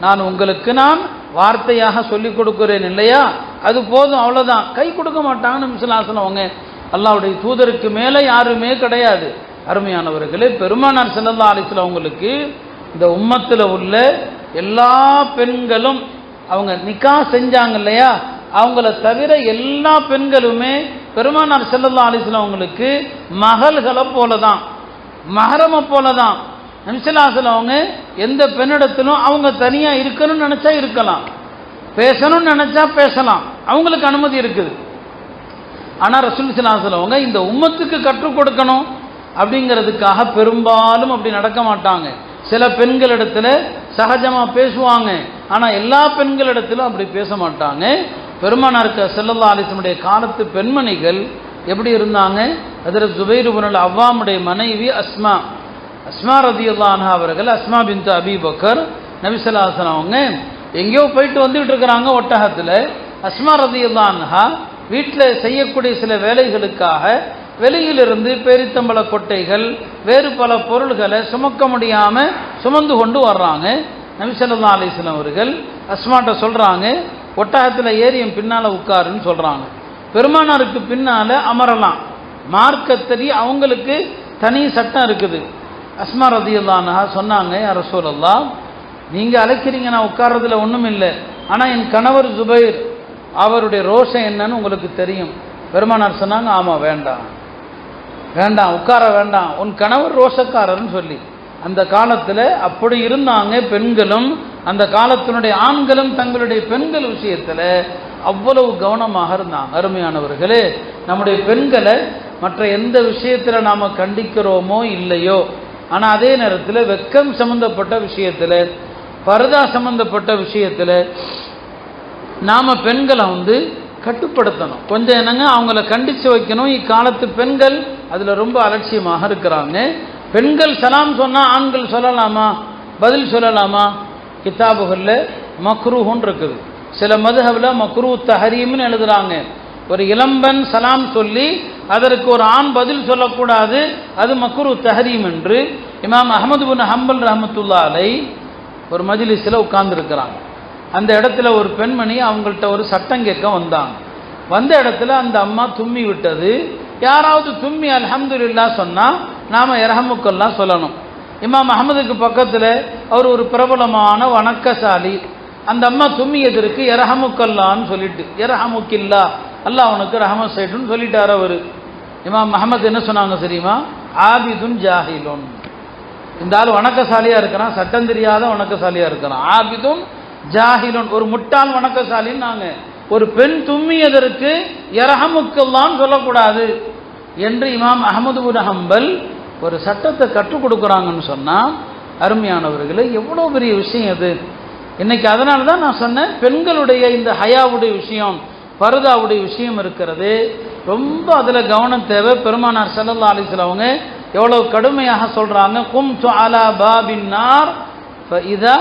நான் உங்களுக்கு நான் வார்த்தையாக சொல்லிக் கொடுக்கிறேன் இல்லையா, அது போதும், அவ்வளோதான். கை கொடுக்க மாட்டாங்க நபி ஸல்லல்லாஹு அலைஹி வஸல்லம் அவங்க. அல்லாஹ்வுடைய தூதருக்கு மேலே யாருமே கிடையாது. அருமையானவர்களே, பெருமானார் ஸல்லல்லாஹு அலைஹி வஸல்லம் அவங்களுக்கு இந்த உம்மத்தில் உள்ள எல்லா பெண்களும் அவங்க நிக்கா செஞ்சாங்க இல்லையா, அவங்கள தவிர எல்லா பெண்களுமே பெருமானார் ஸல்லல்லாஹு அலைஹி வஸல்லம் அவங்களுக்கு மகள்களை போல தான், மஹரமை போல தான். நபி ஸல்லல்லாஹு அலைஹி வஸல்லம் அவங்க எந்த பெண்ணிடத்திலும் அவங்க தனியாக இருக்கணும்னு நினச்சா இருக்கலாம், பேசணும்னு நினச்சா பேசலாம், அவங்களுக்கு அனுமதி இருக்குது. ஆனால் ரசூல் ஸல்லல்லாஹு அலைஹி வஸல்லம் அவங்க இந்த உம்மத்துக்கு கற்றுக் கொடுக்கணும் அப்படிங்கிறதுக்காக பெரும்பாலும் அப்படி நடக்க மாட்டாங்க. சில பெண்களிடத்துல சகஜமாக பேசுவாங்க, ஆனால் எல்லா பெண்களிடத்திலும் அப்படி பேச மாட்டாங்க. பெருமானாருக்கு ஸல்லல்லாஹு அலைஹி வஸல்லம் காலத்து பெண்மணிகள் எப்படி இருந்தாங்க? ஹஜ்ரத் ஜுபைர் இப்னுல் அவ்வாமுடைய மனைவி அஸ்மா ரலியல்லாஹு அன்ஹா அவர்கள், அஸ்மா பின்த் அபி பக்கர், நபி ஸல்லல்லாஹு அலைஹி வஸல்லம் அவங்க எங்கேயோ போயிட்டு வந்துட்டு இருக்கிறாங்க ஒட்டகத்தில். அஸ்மா ரலியல்லாஹு அன்ஹா வீட்டில் செய்யக்கூடிய சில வேலைகளுக்காக வெளியிலிருந்து பேரித்தம்பள கொட்டைகள் வேறு பல பொருள்களை சுமக்க முடியாம சுமந்து கொண்டு வர்றாங்க. நபி ஸல்லல்லாஹு அலைஹி வஸல்லம் அவர்கள் அஸ்மாட்ட சொல்றாங்க, ஒட்டகத்தில் ஏறி என் பின்னால உட்காருன்னு சொல்றாங்க. பெருமானாருக்கு பின்னால அமரலாம், மார்க்கத்தடி அவங்களுக்கு தனி சட்டம் இருக்குது. அஸ்மா ரலியல்லாஹு அன்ஹா சொன்னாங்க, யா ரசூலல்லாஹ், நீங்க அழைக்கிறீங்க, நான் உட்கார்றதுல ஒன்றும் இல்லை, ஆனால் என் கணவர் ஜுபைர் அவருடைய ரோஷம் என்னன்னு உங்களுக்கு தெரியும். பெருமானார் சொன்னாங்க, ஆமாம் வேண்டாம் வேண்டாம் உட்கார வேண்டாம், உன் கணவர் ரோஷக்காரர்னு சொல்லி. அந்த காலத்தில் அப்படி இருந்தாங்க பெண்களும், அந்த காலத்தினுடைய ஆண்களும் தங்களுடைய பெண்கள் விஷயத்தில் அவ்வளவு கவனமாக இருந்தாங்க. அருமையானவர்களே, நம்முடைய பெண்களை மற்ற எந்த விஷயத்தில் நாம் கண்டிக்கிறோமோ இல்லையோ, ஆனால் அதே நேரத்தில் வெக்கம் சம்பந்தப்பட்ட விஷயத்தில், பர்தா சம்பந்தப்பட்ட விஷயத்தில் நாம் பெண்களை கட்டுப்படுத்தணும். கொஞ்சம் என்னங்க அவங்கள கண்டித்து வைக்கணும். இக்காலத்து பெண்கள் அதில் ரொம்ப அலட்சியமாக இருக்கிறாங்க. பெண்கள் சலாம் சொன்னால் ஆண்கள் சொல்லலாமா, பதில் சொல்லலாமா? கிதாபுகளில் மக்ரூஹுன்னு இருக்குது, சில மதுஹபில் மக்ரூ தஹரீம்னு எழுதுறாங்க. ஒரு இளம்பெண் சலாம் சொல்லி அதற்கு ஒரு ஆண் பதில் சொல்லக்கூடாது, அது மக்ரூ தஹரீம் என்று இமாம் அஹ்மது பின் ஹம்பல் ரஹ்மத்துல்லாஹி அலைஹி ஒரு மஜ்லிஸில் உட்கார்ந்துருக்கிறாங்க. அந்த இடத்துல ஒரு பெண்மணி அவங்கள்ட்ட ஒரு சட்டம் கேட்க வந்தாங்க. வந்த இடத்துல அந்த அம்மா தும்மி விட்டது. யாராவது தும்மி அல்ஹம்துலில்லாஹ் சொன்னால் நாம் இரஹமுக்கெல்லாம் சொல்லணும். இமாம் அஹ்மதுக்கு பக்கத்தில் அவர் ஒரு பிரபலமான வணக்கசாலி. அந்த அம்மா தும்மியதற்கு இரஹமுக்கல்லான்னு சொல்லிட்டு, இரஹமுக்கில்லா, அல்லாஹ் அவனுக்கு ரஹமத் செய்யட்டுன்னு சொல்லிட்டார் அவர். இமாம் அஹ்மத் என்ன சொன்னாங்க தெரியுமா? ஆபிதுன் ஜாஹிலுன். இந்த ஆள் வணக்கசாலியாக இருக்கிறான், சட்டம் தெரியாத வணக்கசாலியாக இருக்கிறான். ஆபிதுன் ஜாஹிலுன், ஒரு முட்டாள் வணக்கசாலின்னு நாங்கள். ஒரு பெண் தும்மியதற்கு இரஹமுக்கல்லான்னு சொல்லக்கூடாது என்று இமாம் அஹ்மது பின் ஹம்பல் ஒரு சட்டத்தை கற்றுக் கொடுக்குறாங்கன்னு சொன்னால், அருமையானவர்களே, எவ்வளோ பெரிய விஷயம் அது இன்னைக்கு. அதனால தான் நான் சொன்னேன், பெண்களுடைய இந்த ஹயாவுடைய விஷயம், பர்தாவுடைய விஷயம் இருக்கிறது, ரொம்ப அதில் கவனம் தேவை. பெருமானார் ஸல்லல்லாஹு அலைஹி வஸல்லம் அவங்க எவ்வளோ கடுமையாக சொல்கிறாங்க, கும்து அலா பாபின் நார் ஃபஇதா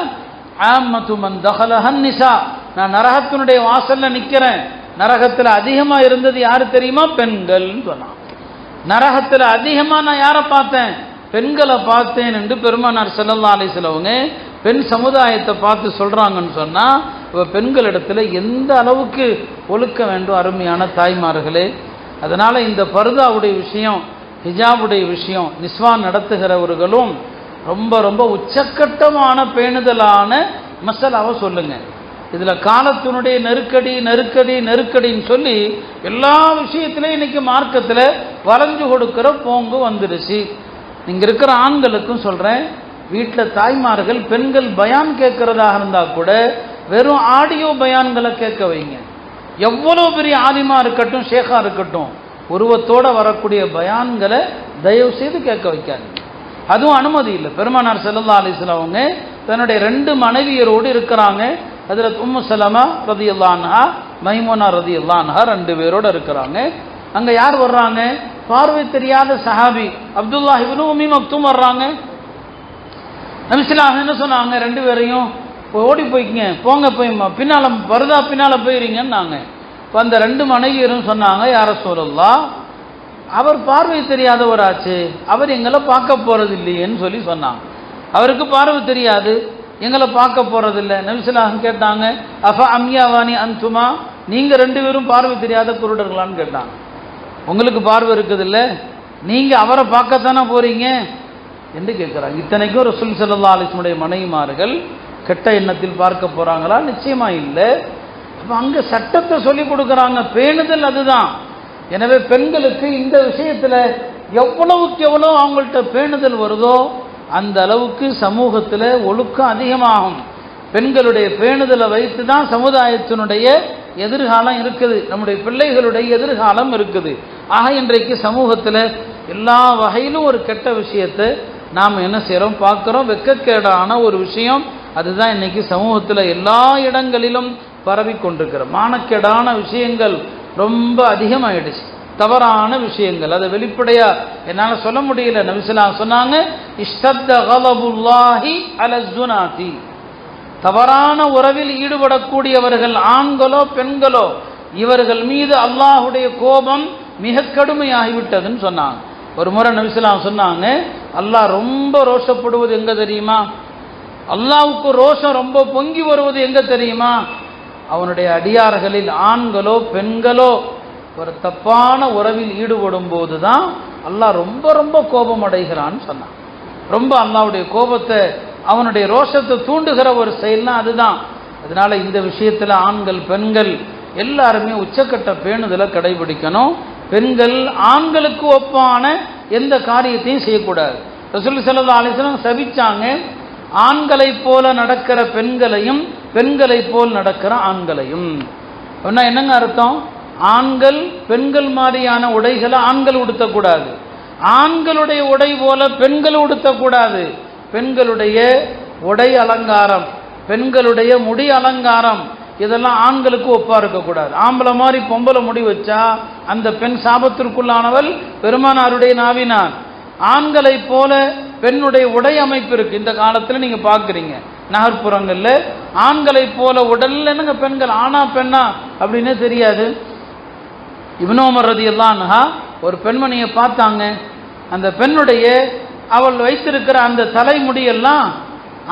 ஆம்மத்து மன் தஹலஹன் நிசா. நான் நரகத்தினுடைய வாசலில் நிற்கிறேன். நரகத்தில் அதிகமாக இருந்தது யாரு தெரியுமா? பெண்கள்னு சொன்னான். நரகத்தில் அதிகமாக நான் யாரை பார்த்தேன்? பெண்களை பார்த்தேன் என்று பெருமானார் ஸல்லல்லாஹு அலைஹி வஸல்லம் அவங்க பெண் சமுதாயத்தை பார்த்து சொல்கிறாங்கன்னு சொன்னால், இப்போ பெண்களிடத்தில் எந்த அளவுக்கு ஒழுக்க வேண்டும் அருமையான தாய்மார்களே. அதனால் இந்த பர்தாவுடைய விஷயம், ஹிஜாபுடைய விஷயம், நிஸ்வான் நடத்துகிறவர்களும் ரொம்ப ரொம்ப உச்சக்கட்டமான பேணுதலான மசாலாவை சொல்லுங்க. இதில் காலத்தினுடைய நெருக்கடி நெருக்கடி நெருக்கடின்னு சொல்லி எல்லா விஷயத்திலையும் இன்னைக்கு மார்க்கத்தில் வளைஞ்சு கொடுக்குற போங்கு வந்துடுச்சு. இங்கே இருக்கிற ஆண்களுக்கும் சொல்கிறேன், வீட்டில் தாய்மார்கள் பெண்கள் பயான் கேட்கறதாக இருந்தால் கூட வெறும் ஆடியோ பயான்களை கேட்க வைங்க. எவ்வளோ பெரிய ஆலிமா இருக்கட்டும், ஷேகா இருக்கட்டும், உருவத்தோடு வரக்கூடிய பயான்களை தயவு செய்து கேட்க வைக்காது. அதுவும் அனுமதி இல்லை. பெருமானார் ஸல்லல்லாஹு அலைஹி வஸல்லம் அவங்க தன்னுடைய 2 மனைவியரோடு இருக்கிறாங்க. ஹஜ்ரத் உம்மு சலமா ரலியல்லாஹு அன்ஹா, மைமூனா ரலியல்லாஹு அன்ஹா 2 பேரோடு இருக்கிறாங்க. அங்கே யார் வர்றாங்க? பார்வை தெரியாத சஹாபி அப்துல்லாஹ் இப்னு உம்மி மக்தூம் வர்றாங்க. நபி ஸல்லல்லாஹு அலைஹி வஸல்லம் என்ன சொன்னாங்க? 2 பேரையும் ஓடி போய்க்குங்க, போங்க, போய் பின்னால் பர்தா பின்னால் போயிருங்கன்னாங்க. இப்போ அந்த 2 மனைவியரும் சொன்னாங்க, யா ரசூலல்லாஹ், அவர் பார்வை தெரியாதவராச்சு, அவர் எங்களை பார்க்க போகிறது இல்லையேன்னு சொல்லி சொன்னாங்க. அவருக்கு பார்வை தெரியாது, எங்களை பார்க்க போகிறதில்லை. நபி ஸல்லல்லாஹு அலைஹி வஸல்லம் கேட்டாங்க, அஃப அம்யாவானி அன்துமா, நீங்கள் 2 பேரும் பார்வை தெரியாத குருடர்களான்னு கேட்டாங்க. உங்களுக்கு பார்வை இருக்குதில்ல, நீங்கள் அவரை பார்க்கத்தானே போகிறீங்க என்று கேட்குறாங்க. இத்தனைக்கும் ரசூல் ஸல்லல்லாஹு அலைஹி வஸல்லம் மனைவிமார்கள் கெட்ட எண்ணத்தில் பார்க்க போகிறாங்களா? நிச்சயமாக இல்லை. அப்போ அங்கே சட்டத்தை சொல்லி கொடுக்குறாங்க, பேணுதல் அதுதான். எனவே பெண்களுக்கு இந்த விஷயத்தில் எவ்வளவுக்கு எவ்வளோ அவங்கள்ட்ட பேணுதல் வருதோ அந்த அளவுக்கு சமூகத்தில் ஒழுக்கம் அதிகமாகும். பெண்களுடைய பேணுதலை வைத்து தான் சமுதாயத்தினுடைய எதிர்காலம் இருக்குது, நம்முடைய பிள்ளைகளுடைய எதிர்காலம் இருக்குது. ஆக இன்றைக்கு சமூகத்தில் எல்லா வகையிலும் ஒரு கெட்ட விஷயத்தை நாம் என்ன செய்கிறோம், பார்க்குறோம். வெட்கக்கேடான ஒரு விஷயம் அதுதான் இன்னைக்கு சமூகத்தில் எல்லா இடங்களிலும் பரவி கொண்டிருக்கிற மானக்கேடான விஷயங்கள் ரொம்ப அதிகமாயிடுச்சு. தவறான விஷயங்கள், அதை வெளிப்படையா என்னால் சொல்ல முடியல. நபி ஸல்லல்லாஹு அலைஹி வஸல்லம் சொன்னாங்க, இஷ்தத்த கலபுல்லாஹி அலஸ்ஸுனாதி, தவறான உறவில் ஈடுபடக்கூடியவர்கள் ஆண்களோ பெண்களோ, இவர்கள் மீது அல்லாஹுடைய கோபம் மிக கடுமையாகிவிட்டதுன்னு சொன்னாங்க. ஒரு முறை நபி ஸல்லல்லாஹு அலைஹி வஸல்லம் சொன்னாங்க, அல்லாஹ் ரொம்ப ரோஷப்படுவது எங்க தெரியுமா? அல்லாஹ்வுக்கு ரோஷம் ரொம்ப பொங்கி வருவது எங்க தெரியுமா? அவனுடைய அடியார்களில் ஆண்களோ பெண்களோ ஒரு தப்பான உறவில் ஈடுபடும் போது தான் அல்லாஹ் ரொம்ப ரொம்ப கோபம் அடைகிறான்னு சொன்னான். ரொம்ப அல்லாஹ்வுடைய கோபத்தை, அவனுடைய ரோஷத்தை தூண்டுகிற ஒரு செயல்னா அதுதான். அதனால இந்த விஷயத்தில் ஆண்கள் பெண்கள் எல்லாருமே உச்சக்கட்ட பேணுதலை கடைபிடிக்கணும். பெண்கள் ஆண்களுக்கு ஒப்பான எந்த காரியத்தையும் செய்யக்கூடாது. ரசூல் ஸல்லல்லாஹு அலைஹி வஸல்லம் சபிச்சாங்க, ஆண்களைப் போல நடக்கிற பெண்களையும் பெண்களைப் போல் நடக்கிற ஆண்களையும். என்னங்க அர்த்தம்? ஆண்கள் பெண்கள் மாதிரியான உடைகளை ஆண்கள் உடுத்தக்கூடாது, ஆண்களுடைய உடை போல பெண்கள் உடுத்தக்கூடாது. பெண்களுடைய உடை அலங்காரம், பெண்களுடைய முடி அலங்காரம் இதெல்லாம் ஆண்களுக்கு ஒப்பா இருக்கக்கூடாது. ஆம்பளை மாதிரி பொம்பளை முடி வச்சா அந்த பெண் சாபத்திற்குள்ளானவள் பெருமானாருடைய நாவினார். ஆண்களை போல பெண்ணுடைய உடை அமைப்பு இருக்கு. இந்த காலத்தில் நீங்க பார்க்குறீங்க நகர்ப்புறங்களில் ஆண்களை போல உடல்ல என்னங்க பெண்கள் ஆனா பெண்ணா அப்படின்னே தெரியாது. இப்னு உமர் ரலியல்லாஹு அன்ஹா ஒரு பெண்மணியை பார்த்தாங்க. அந்த பெண்ணுடைய அவள் வைத்திருக்கிற அந்த தலைமுடியெல்லாம்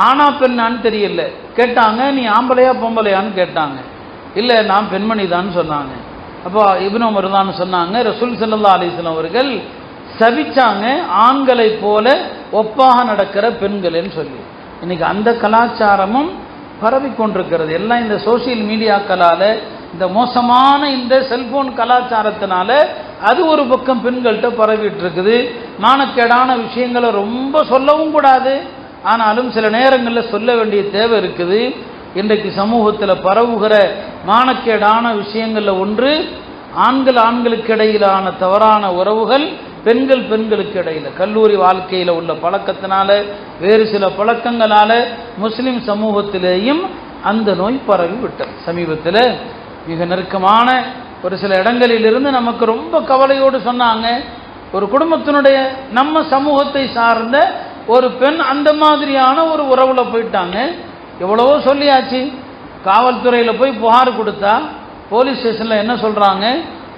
ஆனா பெண்ணான்னு தெரியல. கேட்டாங்க, நீ ஆம்பளையா பொம்பளையான்னு கேட்டாங்க. இல்லை நான் பெண்மணி தான் சொன்னாங்க. அப்போ இப்னு உமர் தான் சொன்னாங்க, ரசூல் ஸல்லல்லாஹு அலைஹி வஸல்லம் அவர்கள் சபிச்சாங்க ஆண்களை போல ஒப்பாக நடக்கிற பெண்கள்னு சொல்லி. இன்னைக்கு அந்த கலாச்சாரமும் பரவி கொண்டிருக்கிறது. எல்லாம் இந்த சோசியல் மீடியாக்களால, இந்த மோசமான இந்த செல்போன் கலாச்சாரத்தினால அது ஒரு பக்கம் பெண்கள்கிட்ட பரவிட்டு இருக்குது. மானக்கேடான விஷயங்களை ரொம்ப சொல்லவும் கூடாது, ஆனாலும் சில நேரங்களில் சொல்ல வேண்டிய தேவை இருக்குது. இன்றைக்கு சமூகத்தில் பரவுகிற மானக்கேடான விஷயங்களில் ஒன்று ஆண்களுக்கு இடையிலான தவறான உறவுகள், பெண்கள் பெண்களுக்கு இடையில் கல்லூரி வாழ்க்கையில் உள்ள பழக்கத்தினால, வேறு சில பழக்கங்களால முஸ்லிம் சமூகத்திலேயும் அந்த நோய் பரவி விட்டது. சமீபத்தில் மிக நெருக்கமான ஒரு சில இடங்களிலிருந்து நமக்கு ரொம்ப கவலையோடு சொன்னாங்க, ஒரு குடும்பத்தினுடைய நம்ம சமூகத்தை சார்ந்த ஒரு பெண் அந்த மாதிரியான ஒரு உறவுல போயிட்டாங்க. எவ்வளவோ சொல்லியாச்சு. காவல்துறையில் போய் புகார் கொடுத்தா போலீஸ் ஸ்டேஷனில் என்ன சொல்கிறாங்க,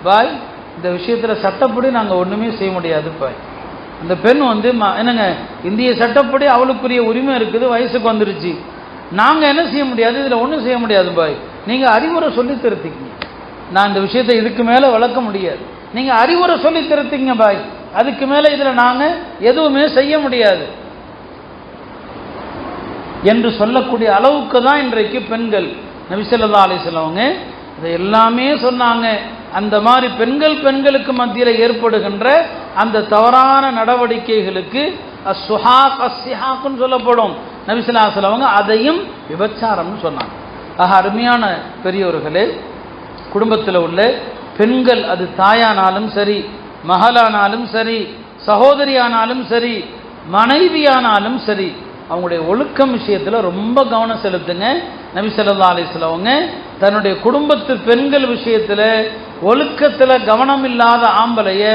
பாய் இந்த விஷயத்தில் சட்டப்படி நாங்கள் ஒன்றுமே செய்ய முடியாது பாய். அந்த பெண் என்னங்க இந்திய சட்டப்படி அவளுக்குரிய உரிமை இருக்குது, வயசுக்கு வந்துருச்சு, நாங்கள் என்ன செய்ய முடியாது, இதில் ஒன்றும் செய்ய முடியாது பாய், நீங்கள் அறிவுரை சொல்லி திருத்திக்கிங்க. நான் இந்த விஷயத்தை இதுக்கு மேலே வளர்க்க முடியாது, நீங்கள் அறிவுரை சொல்லி திருத்திங்க பாய், அதுக்கு மேலே இதில் நாங்கள் எதுவுமே செய்ய முடியாது என்று சொல்லக்கூடிய அளவுக்கு தான் இன்றைக்கு பெண்கள். நபி ஸல்லல்லாஹு அலைஹி வஸல்லம் இதை எல்லாமே சொன்னாங்க. அந்த மாதிரி பெண்களுக்கு மத்தியில் ஏற்படுகின்ற அந்த தவறான நடவடிக்கைகளுக்கு அஸ்ஸுஹாக் அஸ்ஸிஹாக்குன்னு சொல்லப்படும். நபி ஸல்லல்லாஹு அலைஹி வஸல்லம் அதையும் விபச்சாரம்னு சொன்னாங்க. ஆக அருமையான பெரியோர்களே, குடும்பத்தில் உள்ள பெண்கள், அது தாயானாலும் சரி, மகளானாலும் சரி, சகோதரியானாலும் சரி, மனைவியானாலும் சரி, அவங்களுடைய ஒழுக்கம் விஷயத்தில் ரொம்ப கவனம் செலுத்துங்க. நபி ஸல்லல்லாஹு அலைஹி வஸல்லம் தன்னுடைய குடும்பத்து பெண்கள் விஷயத்தில் ஒழுக்கத்தில் கவனம் இல்லாத ஆம்பளைய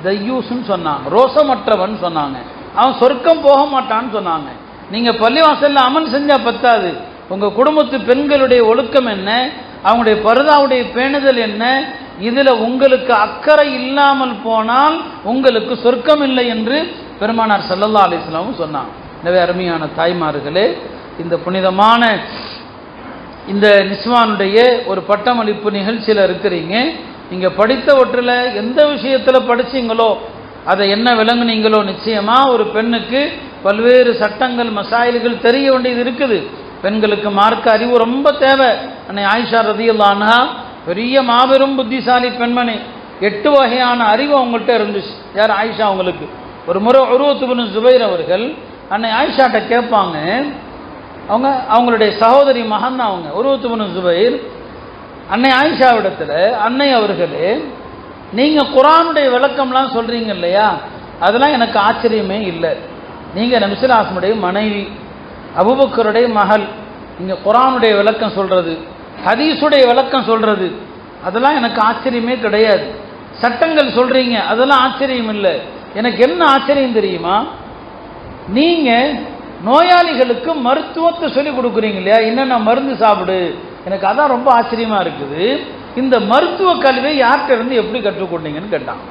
தய்யூஸ்ன்னு சொன்னாங்க, ரோசமற்றவன் சொன்னாங்க, அவன் சொர்க்கம் போக மாட்டான்னு சொன்னாங்க. நீங்கள் பள்ளிவாசலில் அமல் செஞ்சால் பத்தாது, உங்கள் குடும்பத்து பெண்களுடைய ஒழுக்கம் என்ன, அவங்களுடைய பர்தாவுடைய பேணுதல் என்ன, இதில் உங்களுக்கு அக்கறை இல்லாமல் போனால் உங்களுக்கு சொர்க்கம் இல்லை என்று பெருமானார் ஸல்லல்லாஹு அலைஹி வஸல்லம் சொன்னாங்க. எனவே அருமையான தாய்மார்களே, இந்த புனிதமான இந்த நிஸ்வானுடைய ஒரு பட்டமளிப்பு நிகழ்ச்சியில் இருக்கிறீங்க. நீங்கள் படித்தவற்றில் எந்த விஷயத்தில் படிச்சீங்களோ அதை என்ன விளங்குனீங்களோ, நிச்சயமாக ஒரு பெண்ணுக்கு பல்வேறு சட்டங்கள் மசாயில்கள் தெரிய வேண்டியது இருக்குது. பெண்களுக்கு மார்க்க அறிவு ரொம்ப தேவை. அன்னை ஆயிஷா ரலியல்லாஹு அன்ஹா பெரிய மாபெரும் புத்திசாலி பெண்மணி, 8 வகையான அறிவு அவங்கள்ட்ட இருந்துச்சு. யார்? ஆயிஷா அவங்களுக்கு. ஒரு முறை உர்வத் இப்னு ஜுபைர் அவர்கள் அன்னை ஆயிஷாட்ட கேட்பாங்க, அவங்களுடைய சகோதரி மகன் அவங்க உர்வத் இப்னு ஜுபைர், அன்னை ஆயிஷாவிடத்தில், அன்னை அவர்களே நீங்கள் குர்ஆனுடைய விளக்கம்லாம் சொல்கிறீங்க இல்லையா, அதெல்லாம் எனக்கு ஆச்சரியமே இல்லை. நீங்கள் நபி ஸல்லல்லாஹு அலைஹி வஸல்லம் மனைவி, அபூபக்கருடைய மகள், நீங்கள் குர்ஆனுடைய விளக்கம் சொல்கிறது, ஹதீஸுடைய விளக்கம் சொல்கிறது, அதெல்லாம் எனக்கு ஆச்சரியமே கிடையாது. சட்டங்கள் சொல்கிறீங்க, அதெல்லாம் ஆச்சரியம் இல்லை. எனக்கு என்ன ஆச்சரியம் தெரியுமா, நீங்கள் நோயாளிகளுக்கு மருத்துவத்தை சொல்லி கொடுக்குறீங்க இல்லையா, என்னென்ன மருந்து சாப்பிடு, எனக்கு அதான் ரொம்ப ஆச்சரியமாக இருக்குது. இந்த மருத்துவ கல்வியை யார்கிட்ட இருந்து எப்படி கற்றுக்கொண்டீங்கன்னு கேட்டாங்க.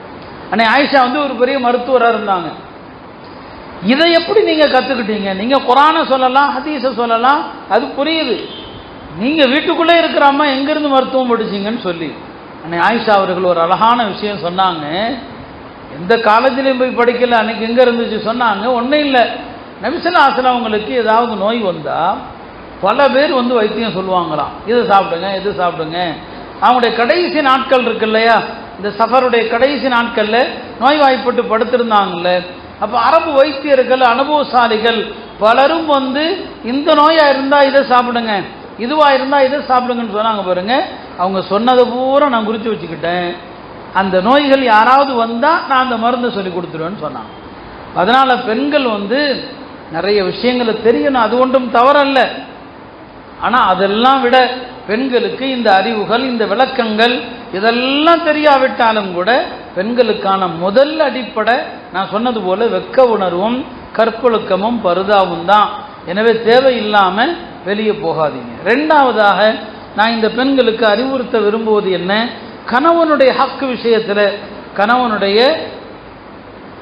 அன்னை ஆயிஷா ஒரு பெரிய மருத்துவராக இருந்தாங்க. இதை எப்படி நீங்க கத்துக்கிட்டீங்க? நீங்க குர்ஆனை சொல்லலாம், ஹதீஸை சொல்லலாம், அது புரியுது. நீங்க வீட்டுக்குள்ளே இருக்கிற அம்மா எங்கிருந்து மருத்துவம் படிச்சீங்கன்னு சொல்லி அன்னை ஆயிஷா அவர்கள் ஒரு அழகான விஷயம் சொன்னாங்க. எந்த காலேஜ்லையும் போய் படிக்கல, அன்னைக்கு எங்க இருந்துச்சு சொன்னாங்க. ஒன்றும் இல்லை, நபி ஸல்லல்லாஹு அலைஹி வஸல்லம் அவங்களுக்கு ஏதாவது நோய் வந்தா பல பேர் வைத்தியம் சொல்லுவாங்களாம். இது சாப்பிடுங்க, இது சாப்பிடுங்க. அவங்களுடைய கடைசி நாட்கள் இருக்கு இல்லையா, இந்த சஃபருடைய கடைசி நாட்கள்ல நோய்வாய்ப்பட்டு படுத்திருந்தாங்கல்ல, அப்போ அரபு வைத்தியர்கள், அனுபவசாலிகள் பலரும் இந்த நோயா இருந்தா இதை சாப்பிடுங்க, இதுவா இருந்தா இதை சாப்பிடுங்கன்னு சொன்னாங்க பாருங்க. அவங்க சொன்னதை பூரா நான் குறித்து வச்சுக்கிட்டேன். அந்த நோய்கள் யாராவது வந்தா நான் அந்த மருந்தை சொல்லி கொடுத்துருவேன்னு சொன்னாங்க. அதனால பெண்கள் நிறைய விஷயங்களை தெரியணும், அது ஒன்றும் தவறல்ல. ஆனா அதெல்லாம் விட பெண்களுக்கு இந்த அறிவுகள், இந்த விளக்கங்கள் இதெல்லாம் தெரியாவிட்டாலும் கூட பெண்களுக்கான முதல் அடிப்படை நான் சொன்னது போல வெட்க உணர்வும் கற்பொழுக்கமும் பருதாவும் தான். எனவே தேவையில்லாம வெளியே போகாதீங்க. ரெண்டாவதாக நான் இந்த பெண்களுக்கு அறிவுறுத்த விரும்புவது என்ன, கணவனுடைய ஹக்கு விஷயத்தில், கணவனுடைய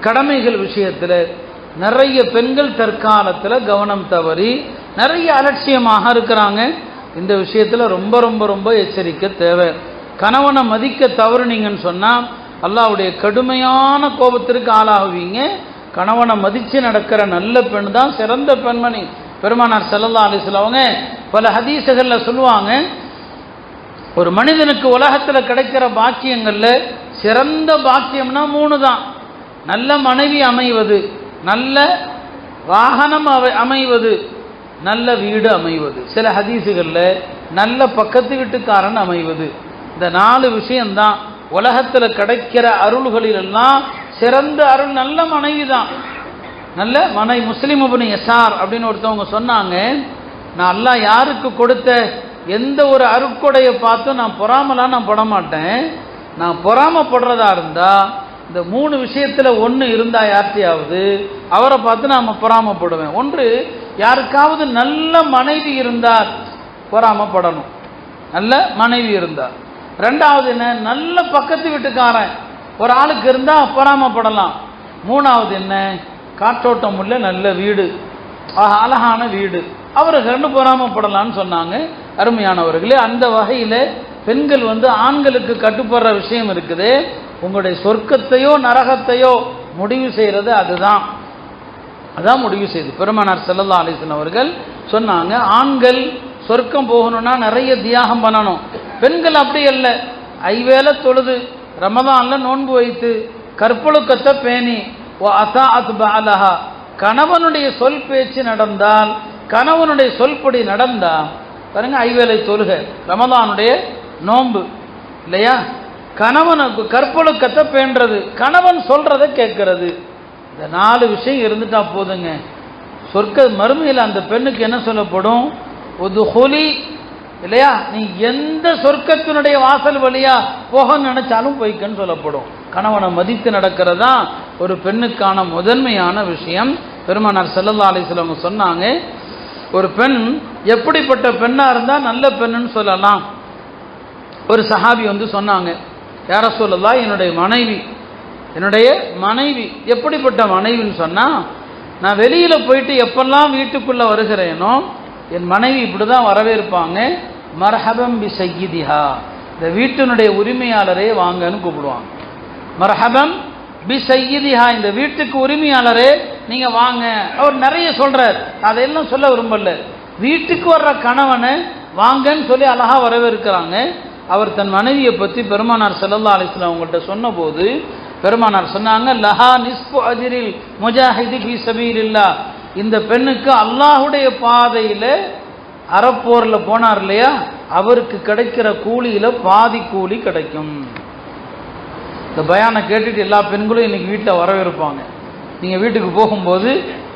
கடமைகள் விஷயத்தில் நிறைய பெண்கள் தற்காலத்தில் கவனம் தவறி நிறைய அலட்சியமாக இருக்கிறாங்க. இந்த விஷயத்தில் ரொம்ப ரொம்ப ரொம்ப எச்சரிக்கை தேவை. கணவனை மதிக்க தவறுனீங்கன்னு சொன்னால் அல்லாஹ்வுடைய கடுமையான கோபத்திற்கு ஆளாகுவீங்க. கணவனை மதித்து நடக்கிற நல்ல பெண் தான் சிறந்த பெண்மணி. பெருமானார் ஸல்லல்லாஹு அலைஹி வஸல்லம் அவங்க பல ஹதீஸுகளில் சொல்லுவாங்க, ஒரு மனிதனுக்கு உலகத்தில் கிடைக்கிற பாக்கியங்கள்ல சிறந்த பாக்கியம்னா 3 தான். நல்ல மனைவி அமைவது, நல்ல வாகனம் அமைவது, நல்ல வீடு அமைவது. சில ஹதீஸுகளில் நல்ல பக்கத்து வீட்டுக்காரன் அமைவது. இந்த 4 விஷயம்தான் உலகத்தில் கிடைக்கிற அருள்களிலெல்லாம் சிறந்த அருள் நல்ல மனைவி தான். நல்ல மனைவி. முஸ்லிம் இப்னு யஸார் அப்படின்னு ஒருத்தவங்க சொன்னாங்க, நான் அல்லாஹ் யாருக்கு கொடுத்த எந்த ஒரு அருட்கொடையை பார்த்தும் நான் பொறாமலாம் பட மாட்டேன். நான் பொறாமப்படுறதா இருந்தா இந்த 3 விஷயத்துல ஒன்று இருந்தா யார்ட்டையாவது அவரை பார்த்து நாம பொறாமப்படுவேன். ஒன்று, யாருக்காவது நல்ல மனைவி இருந்தால் பொறாமப்படணும், நல்ல மனைவி இருந்தால். ரெண்டாவது என்ன, நல்ல பக்கத்து வீட்டுக்காரன் ஒரு ஆளுக்கு இருந்தா பொறாமப்படலாம். மூணாவது என்ன, காற்றோட்டம் உள்ள நல்ல வீடு, அழகான வீடு, அவர்கள் பொறாமப்படலான்னு சொன்னாங்க. அருமையானவர்களே, அந்த வகையில் பெண்கள் ஆண்களுக்கு கட்டுப்படுற விஷயம் இருக்குது. உங்களுடைய சொர்க்கத்தையோ நரகத்தையோ முடிவு செய்கிறது அதுதான், அதான் முடிவு செய்து. பெருமானார் ஸல்லல்லாஹு அலைஹி வஸல்லம் அவர்கள் சொன்னாங்க, ஆண்கள் சொர்க்கம் போகணும்னா நிறைய தியாகம் பண்ணணும். பெண்கள் அப்படி அல்ல, ஐவேளை தொழுது, ரமதான்ல நோன்பு வைத்து, கற்பொழுக்கத்தை பேணி, கணவனுடைய சொல் பேச்சு நடந்தால், கணவனுடைய சொல்படி நடந்தா பாருங்க, ஐவேளை தொழுக, ரமதானுடைய நோன்பு இல்லையா, கணவனுக்கு கற்பொழுக்கத்தை பேண்டது, கணவன் சொல்றதை கேட்கறது, இந்த 4 விஷயம் இருந்துட்டா போதுங்க. சொர்க்க மறுமையில் அந்த பெண்ணுக்கு என்ன சொல்லப்படும், உதுஹுலி இல்லையா, நீ எந்த சொர்க்கத்தினுடைய வாசல் வழியா போக நினைச்சாலும் போய்க்கன்னு சொல்லப்படும். கணவனை மதித்து நடக்கிறதா ஒரு பெண்ணுக்கான முதன்மையான விஷயம். பெருமானார் ஸல்லல்லாஹு அலைஹி வஸல்லம் சொன்னாங்க, ஒரு பெண் எப்படிப்பட்ட பெண்ணா இருந்தா நல்ல பெண்ணுன்னு சொல்லலாம். ஒரு சஹாபி சொன்னாங்க, யா ரசூலல்லாஹ், என்னுடைய மனைவி எப்படிப்பட்ட மனைவின்னு சொன்னா, நான் வெளியில போயிட்டு எப்பெல்லாம் வீட்டுக்குள்ள வருகிறேனோ என் மனைவி இப்படிதான் வரவேற்பாங்க, மர்ஹபம் பி சய்யிதிஹா, இந்த வீட்டினுடைய உரிமையாளரே வாங்கன்னு கூப்பிடுவாங்க. மர்ஹபம் பி சய்யிதிஹா, இந்த வீட்டுக்கு உரிமையாளரே நீங்க வாங்க. அவர் நிறைய சொல்றார், அதையெல்லாம் சொல்ல விரும்பல. வீட்டுக்கு வர்ற கணவனை வாங்கன்னு சொல்லி அழகா வரவேற்கிறாங்க. அவர் தன் மனைவியை பற்றி பெருமானார் ஸல்லல்லாஹு அலைஹி வஸல்லம் அவங்கள்ட்ட சொன்னபோது பெருமானார் சொன்னாங்க, லஹா நிஸ்பு அஜ்ரில் முஜாஹிதி ஃபீ சபீலில்லாஹ், இந்த பெண்ணுக்கு அல்லாஹ்வுடைய பாதையில அறப்போர்ல போனார் இல்லையா, அவருக்கு கிடைக்கிற கூலியில பாதி கூலி கிடைக்கும். இந்த பயானை கேட்டுட்டு எல்லா பெண்களும் இன்னைக்கு வீட்டில் வரவேற்பாங்க. நீங்க வீட்டுக்கு போகும்போது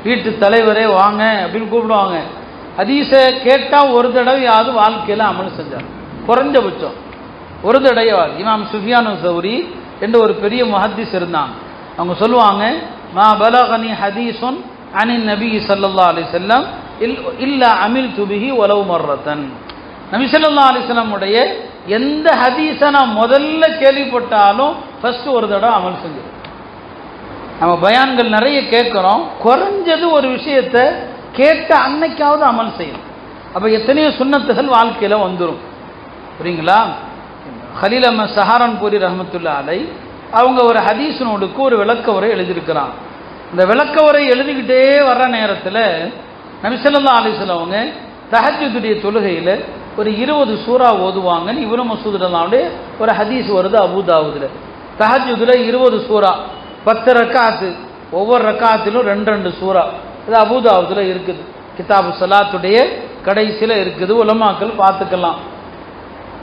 வீட்டு தலைவரே வாங்க அப்படின்னு கூப்பிடுவாங்க. ஹதீஸை கேட்டா ஒரு தடவையாவது வாழ்க்கையில அமல் செஞ்சார், குறைஞ்சபட்சம் ஒரு தடவையாவது. இமாம் சுஃபியானு சௌரி என்று ஒரு பெரிய முஹத்திஸ் இருந்தாங்க. அவங்க சொல்லுவாங்க, மா பலகனி ஹதீஸுன் அனின் நபி ஸல்லல்லாஹு அலைஹி வஸல்லம் இல்லா அமில்து பிஹி வலவ் மர்ரத்தன். நபி ஸல்லல்லாஹு அலைஹி வஸல்லம் உடைய எந்த ஹதீஸை நான் முதல்ல கேள்விப்பட்டாலும் ஃபர்ஸ்ட் ஒரு தடவை அமல் செஞ்சு. நம்ம பயான்கள் நிறைய கேட்குறோம், குறைஞ்சது ஒரு விஷயத்தை கேட்ட அன்னைக்காவது அமல் செய்யணும். அப்போ எத்தனையோ சுன்னத்துகள் வாழ்க்கையில் வந்துடும். புரியுங்களா? ஹலீல் அஹ்மத் சஹாரன்பூரி ரஹ்மத்துல்லாஹி அலைஹி அவங்க ஒரு ஹதீஸ் நோடுக்கு ஒரு விளக்க உரை எழுதியிருக்கிறாங்க. இந்த விளக்க உரை எழுதிக்கிட்டே வர்ற நேரத்தில் நபி ஸல்லல்லாஹு அலைஹி வஸல்லம் அவங்க தஹஜ்ஜுடைய தொழுகையில் ஒரு 20 சூறா ஓதுவாங்கன்னு இப்னு மஸ்ஊத் ரலியல்லாஹு ஒரு ஹதீஸ் வருது அபூதாவுதில். தஹஜ்ஜுதில் 20 சூறா, 10 ரக்காத்து, ஒவ்வொரு ரக்காத்திலும் 2 சூறா. இது அபூதாவுதில் இருக்குது, கிதாபு ஸலாத்துடைய கடைசியில் இருக்குது. உலமாக்கள் பார்த்துக்கலாம்.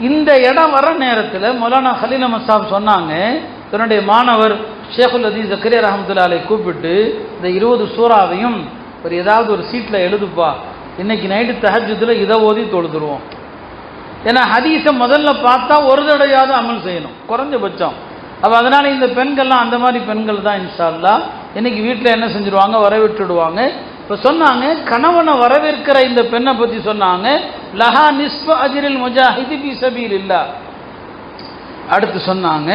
இந்த இடம் வர நேரத்தில் மௌலானா ஹலீல் அஹ்மத் சாப் சொன்னாங்க, தன்னுடைய மாணவர் ஷேகுல் அதீஸ் ஜக்கரியா ரஹ்மத்துல்லாஹி அலைஹி கூப்பிட்டு இந்த 20 சூறாவையும் ஒரு ஏதாவது ஒரு சீட்டில் எழுதுப்பா, இன்னைக்கு நைட்டு தஹஜ்ஜுதில் இதை ஓதி தொழுதுருவோம். ஏன்னா ஹதீஸை முதல்ல பார்த்தா ஒரு தடவையாவது அமல் செய்யணும் குறைஞ்சபட்சம். அப்போ அதனால இந்த பெண்கள்லாம் அந்த மாதிரி பெண்கள் தான் இன்ஷா அல்லாஹ் இன்னைக்கு வீட்டில் என்ன செஞ்சிருவாங்க, வரவேற்றுடுவாங்க. இப்போ சொன்னாங்க, கணவனை வரவேற்கிற இந்த பெண்ணை பற்றி சொன்னாங்க, லஹா நிஸ்ஃபு அஜ்ரில் முஜாஹிதி ஃபீ சபீலில்லாஹ். அடுத்து சொன்னாங்க,